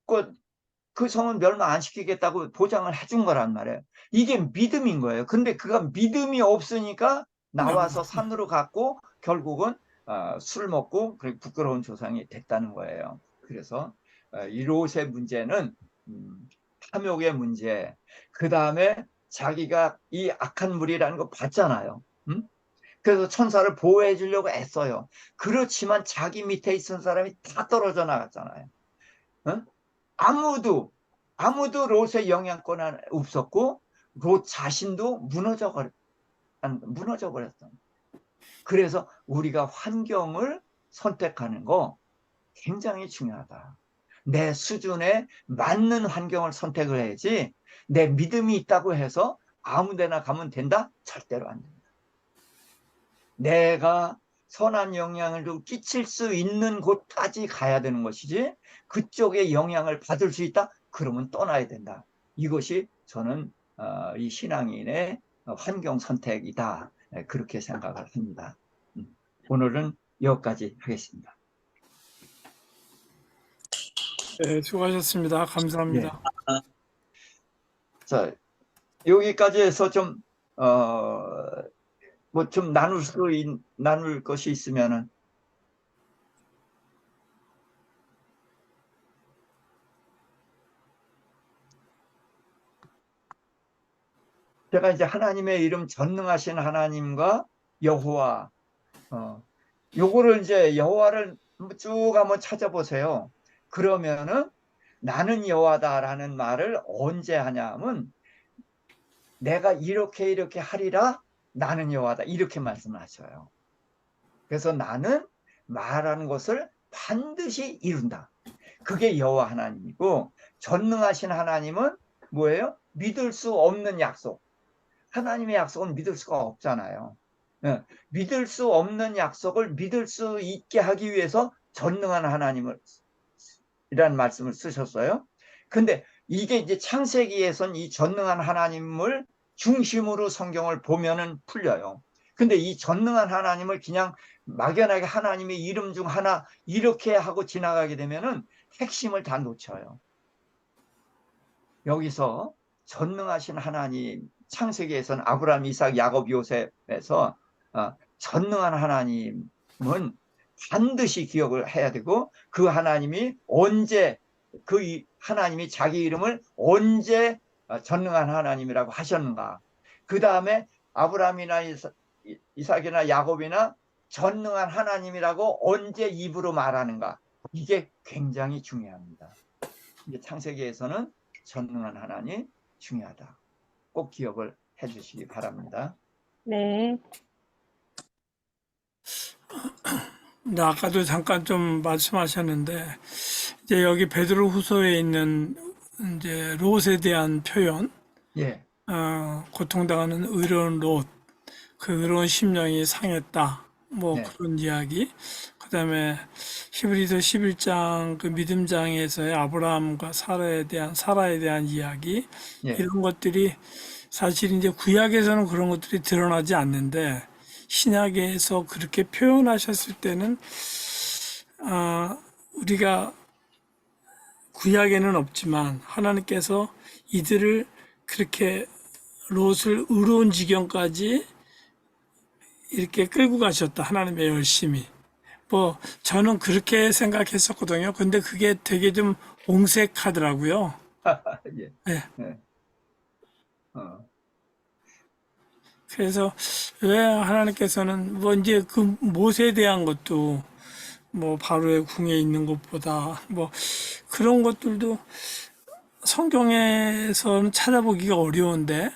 그 성은 멸망 안 시키겠다고 보장을 해준 거란 말이에요. 이게 믿음인 거예요. 근데 그가 믿음이 없으니까 나와서 산으로 갔고 결국은 술 먹고 부끄러운 조상이 됐다는 거예요. 그래서 이 롯의 문제는 탐욕의 문제, 그 다음에 자기가 이 악한 물이라는 거 봤잖아요. 그래서 천사를 보호해 주려고 애써요. 그렇지만 자기 밑에 있던 사람이 다 떨어져 나갔잖아요. 어? 아무도 롯의 영향권 없었고 롯 자신도 무너져 버렸어. 그래서 우리가 환경을 선택하는 거 굉장히 중요하다. 내 수준에 맞는 환경을 선택을 해야지 내 믿음이 있다고 해서 아무 데나 가면 된다? 절대로 안 된다. 내가 선한 영향을 좀 끼칠 수 있는 곳까지 가야 되는 것이지 그쪽에 영향을 받을 수 있다? 그러면 떠나야 된다. 이것이 저는 이 신앙인의 환경 선택이다. 그렇게 생각을 합니다. 오늘은 여기까지 하겠습니다. 네, 수고하셨습니다. 네. 감사합니다. 자, 여기까지 해서 좀 나눌 것이 있으면은. 제가 이제 하나님의 이름 전능하신 하나님과 여호와, 요거를 이제 여호와를 쭉 한번 찾아보세요. 그러면은 나는 여호와다라는 말을 언제 하냐면 내가 이렇게 하리라 나는 여호와다 이렇게 말씀하셔요. 그래서 나는 말하는 것을 반드시 이룬다. 그게 여호와 하나님이고 전능하신 하나님은 뭐예요? 믿을 수 없는 약속. 하나님의 약속은 믿을 수가 없잖아요. 믿을 수 없는 약속을 믿을 수 있게 하기 위해서 전능한 하나님을 이라는 말씀을 쓰셨어요. 근데 이게 이제 창세기에선 이 전능한 하나님을 중심으로 성경을 보면은 풀려요. 근데 이 전능한 하나님을 그냥 막연하게 하나님의 이름 중 하나 이렇게 하고 지나가게 되면은 핵심을 다 놓쳐요. 여기서 전능하신 하나님, 창세기에서는 아브라함, 이삭, 야곱, 요셉에서 전능한 하나님은 반드시 기억을 해야 되고 그 하나님이 언제 그 하나님이 자기 이름을 언제 전능한 하나님이라고 하셨는가. 그 다음에 아브라함이나 이삭이나 야곱이나 전능한 하나님이라고 언제 입으로 말하는가. 이게 굉장히 중요합니다. 창세기에서는 전능한 하나님 중요하다. 꼭 기억을 해주시기 바랍니다. 네. 네, 아까도 잠깐 좀 말씀하셨는데, 이제 여기 베드로후서에 있는 이제 롯에 대한 표현, 예, 고통당하는 의로운 롯, 그 의로운 심령이 상했다. 뭐 네, 그런 이야기. 그다음에 히브리서 11장 그 믿음장에서의 아브라함과 사라에 대한 이야기. 예, 이런 것들이 사실 이제 구약에서는 그런 것들이 드러나지 않는데 신약에서 그렇게 표현하셨을 때는 우리가 구약에는 없지만 하나님께서 이들을 그렇게 롯을 의로운 지경까지 이렇게 끌고 가셨다. 하나님의 열심히. 뭐 저는 그렇게 생각했었거든요. 근데 그게 되게 좀 옹색하더라고요. 예. 예. 예. 어. 그래서 왜 하나님께서는 뭐 이제 그 못에 대한 것도 뭐 바로의 궁에 있는 것보다 뭐 그런 것들도 성경에서는 찾아보기가 어려운데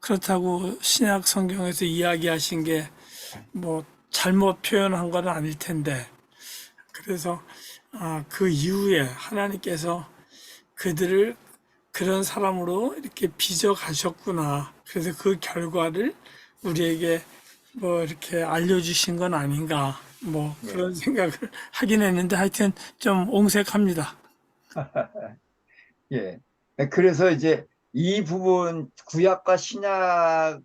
그렇다고 신약 성경에서 이야기하신 게 뭐 잘못 표현한 건 아닐 텐데 그래서 그 이후에 하나님께서 그들을 그런 사람으로 이렇게 빚어 가셨구나. 그래서 그 결과를 우리에게 뭐 이렇게 알려주신 건 아닌가. 뭐 예. 그런 생각을 하긴 했는데 하여튼 좀 옹색합니다. 예. 그래서 이제 이 부분 구약과 신약을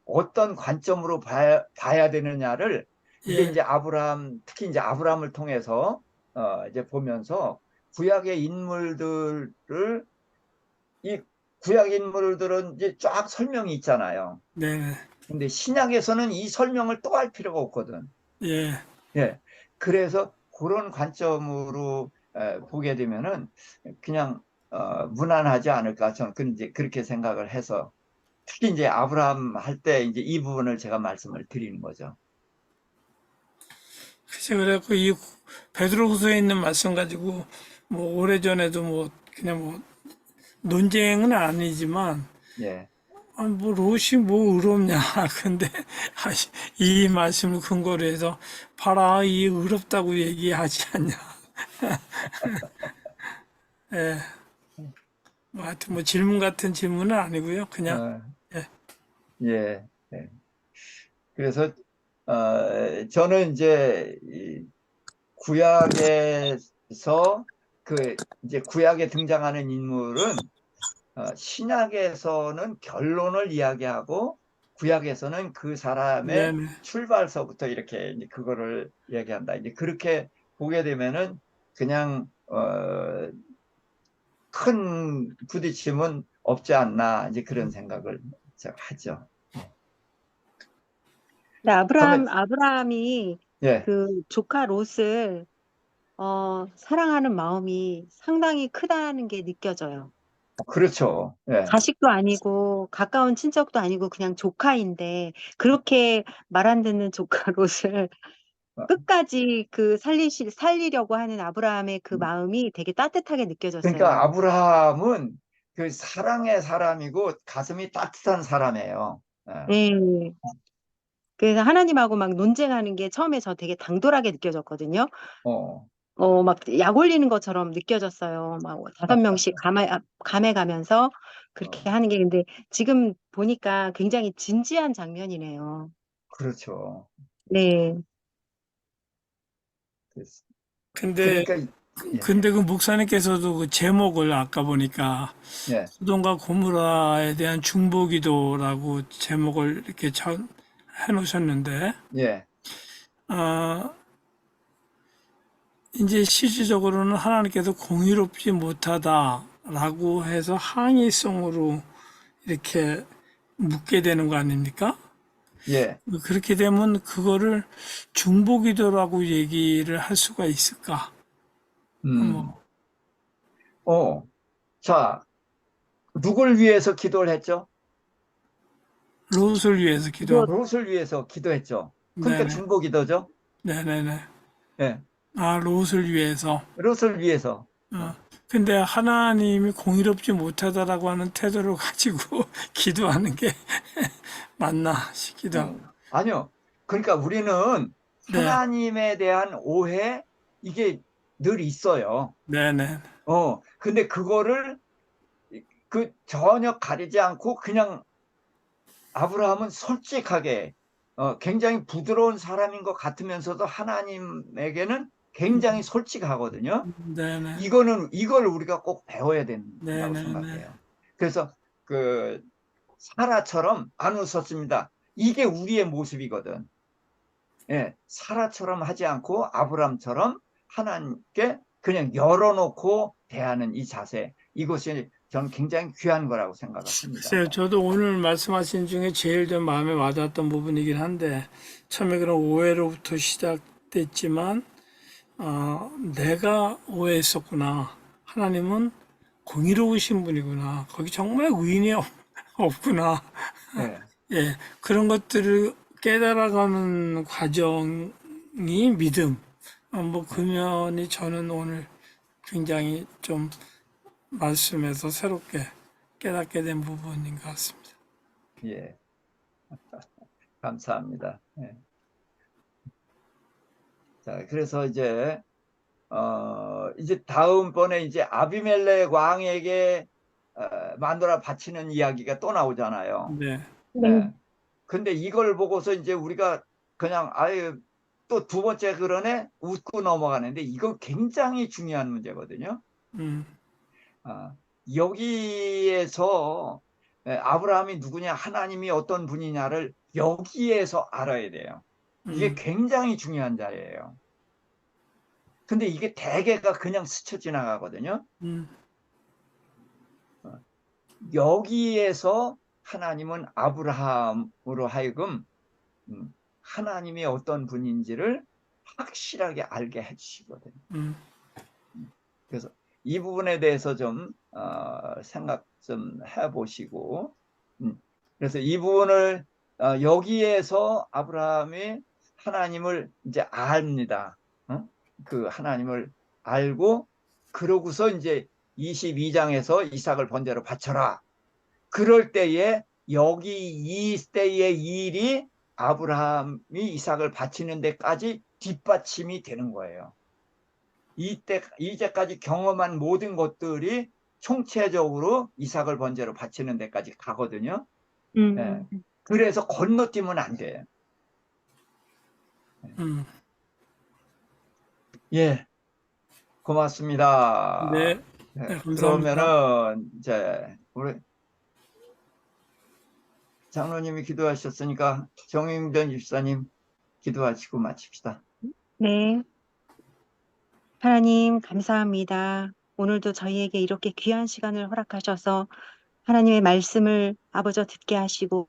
어떤 관점으로 봐야 되느냐를 이게 예, 이제 아브라함, 특히 이제 아브라함을 통해서 이제 보면서 구약의 인물들을 이 구약 인물들은 이제 쫙 설명이 있잖아요. 네, 근데 신약에서는 이 설명을 또 할 필요가 없거든. 예. 예. 그래서 그런 관점으로 보게 되면은 그냥 무난하지 않을까 저는 이제 그렇게 생각을 해서 특히 이제 아브라함 할 때 이제 이 부분을 제가 말씀을 드리는 거죠. 글쎄 그래갖고 이 베드로후서에 있는 말씀 가지고 뭐 오래전에도 뭐 그냥 뭐 논쟁은 아니지만 예. 뭐 롯이 뭐 의롭냐 근데 이 말씀을 근거로 해서 봐라 이 의롭다고 얘기하지 않냐 예, 뭐 하여튼 뭐 질문 같은 질문은 아니고요 그냥 어, 예, 예. 예. 그래서 저는 이제 이 구약에서 그 이제 구약에 등장하는 인물은 신약에서는 결론을 이야기하고 구약에서는 그 사람의 네네 출발서부터 이렇게 이제 그거를 얘기한다. 이제 그렇게 보게 되면은 그냥 큰 부딪힘은 없지 않나 이제 그런 생각을 제가 하죠. 근데 다음에 아브라함이 예, 그 조카 롯을 사랑하는 마음이 상당히 크다는 게 느껴져요. 그렇죠. 예, 자식도 아니고 가까운 친척도 아니고 그냥 조카인데 그렇게 말 안 듣는 조카 롯을 어, 끝까지 살리려고 하는 아브라함의 그 마음이 되게 따뜻하게 그러니까 느껴졌어요. 아브라함은 그 사랑의 사람이고 가슴이 따뜻한 사람이에요. 예, 네. 그래서 하나님하고 막 논쟁하는 게 처음에 저 되게 당돌하게 느껴졌거든요. 어, 막 약 올리는 것처럼 느껴졌어요. 막 5명씩 감해 가면서 그렇게 어, 하는 게 근데 지금 보니까 굉장히 진지한 장면이네요. 그렇죠. 네. 그래서- 근데 그러니까 예, 근데 그 목사님께서도 그 제목을 아까 보니까 예, 소돔과 고무라에 대한 중보기도라고 제목을 이렇게 해놓으셨는데 예, 아 이제 실질적으로는 하나님께서 공의롭지 못하다라고 해서 항의성으로 이렇게 묻게 되는 거 아닙니까? 예. 그렇게 되면 그거를 중보기도라고 얘기를 할 수가 있을까? 음. 뭐 자, 누굴 위해서 기도를 했죠? 롯을 위해서 이거 기도하고 롯을 위해서 기도했죠. 그러니까 네네 중보 기도죠. 네네네 예, 롯을 위해서 롯을 위해서. 어. 근데 하나님이 공의롭지 못하다라고 하는 태도를 가지고 기도하는 게 맞나 싶기도 하고 아니요. 그러니까 우리는 네 하나님에 대한 오해 이게 늘 있어요. 네네 근데 그거를 그 전혀 가리지 않고 그냥 아브라함은 솔직하게 굉장히 부드러운 사람인 것 같으면서도 하나님에게는 굉장히 솔직하거든요. 네네 이걸 우리가 꼭 배워야 된다고 네네네 생각해요. 그래서 그 사라처럼 안 웃었습니다. 이게 우리의 모습이거든. 예, 사라처럼 하지 않고 아브람처럼 하나님께 그냥 열어놓고 대하는 이 자세, 이것이 저는 굉장히 귀한 거라고 생각합니다. 글쎄요, 저도 오늘 말씀하신 중에 제일 좀 마음에 와닿았던 부분이긴 한데, 처음에 그런 오해로부터 시작됐지만, 내가 오해했었구나. 하나님은 공의로우신 분이구나. 거기 정말 의인이 없구나. 네. 예, 그런 것들을 깨달아가는 과정이 믿음. 뭐, 그 면이 저는 오늘 굉장히 좀 말씀에서 새롭게 깨닫게 된 부분인 것 같습니다. 예. 감사합니다. 예. 자, 그래서 이제 다음번에 이제 아비멜렉 왕에게 마누라 바치는 이야기가 또 나오잖아요. 네, 네. 근데 이걸 보고서 이제 우리가 그냥 아예 또 두 번째 그러네 웃고 넘어가는데 이건 굉장히 중요한 문제거든요. 아, 여기에서 아브라함이 누구냐, 하나님이 어떤 분이냐를 여기에서 알아야 돼요. 이게 굉장히 중요한 자리예요. 근데 이게 대개가 그냥 스쳐 지나가거든요. 여기에서 하나님은 아브라함으로 하여금 하나님이 어떤 분인지를 확실하게 알게 해주시거든요. 그래서 이 부분에 대해서 좀 생각 좀 해보시고, 그래서 이 부분을 여기에서 아브라함이 하나님을 이제 압니다. 그 하나님을 알고, 그러고서 이제 22장에서 이삭을 번제로 바쳐라. 그럴 때에 여기 이 때의 일이 아브라함이 이삭을 바치는 데까지 뒷받침이 되는 거예요. 이제까지 경험한 모든 것들이 총체적으로 이삭을 번제로 바치는 데까지 가거든요. 예. 그래서 건너뛰면 안 돼요. 예, 고맙습니다. 네, 예, 네, 감사합니다. 그러면은 이제 우리 장로님이 기도하셨으니까 정영전 집사님 기도하시고 마칩시다. 네. 하나님, 감사합니다. 오늘도 저희에게 이렇게 귀한 시간을 허락하셔서 하나님의 말씀을 아버지 듣게 하시고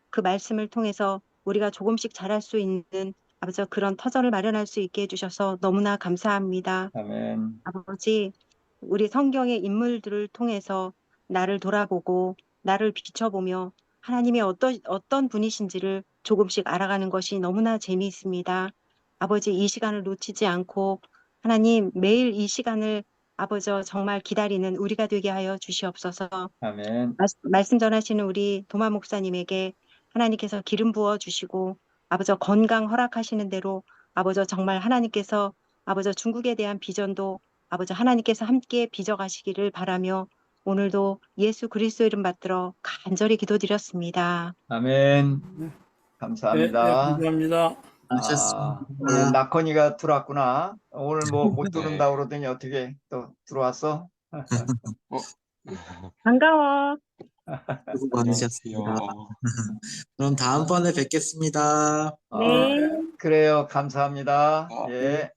그 말씀을 통해서 우리가 조금씩 자랄 수 있는 아버지 그런 터전을 마련할 수 있게 해주셔서 너무나 감사합니다. 아멘. 아버지, 우리 성경의 인물들을 통해서 나를 돌아보고 나를 비춰보며 하나님이 어떤 분이신지를 조금씩 알아가는 것이 너무나 재미있습니다. 아버지, 이 시간을 놓치지 않고 하나님 매일 이 시간을 아버지 정말 기다리는 우리가 되게 하여 주시옵소서. 아멘. 말씀 전하시는 우리 도마 목사님에게 하나님께서 기름 부어 주시고 아버지 건강 허락하시는 대로 아버지 정말 하나님께서 아버지 중국에 대한 비전도 아버지 하나님께서 함께 빚어가시기를 바라며 오늘도 예수 그리스도 이름 받들어 간절히 기도드렸습니다. 아멘. 네, 네, 감사합니다. 감사합니다. 우리 낙헌이가 들어왔구나. 오늘 뭐 못 들어온다 그러더니 어떻게 또 들어왔어? 반가워. 수고 많으셨습니다. 그럼 다음번에 뵙겠습니다. 네. 그래요. 감사합니다. 예.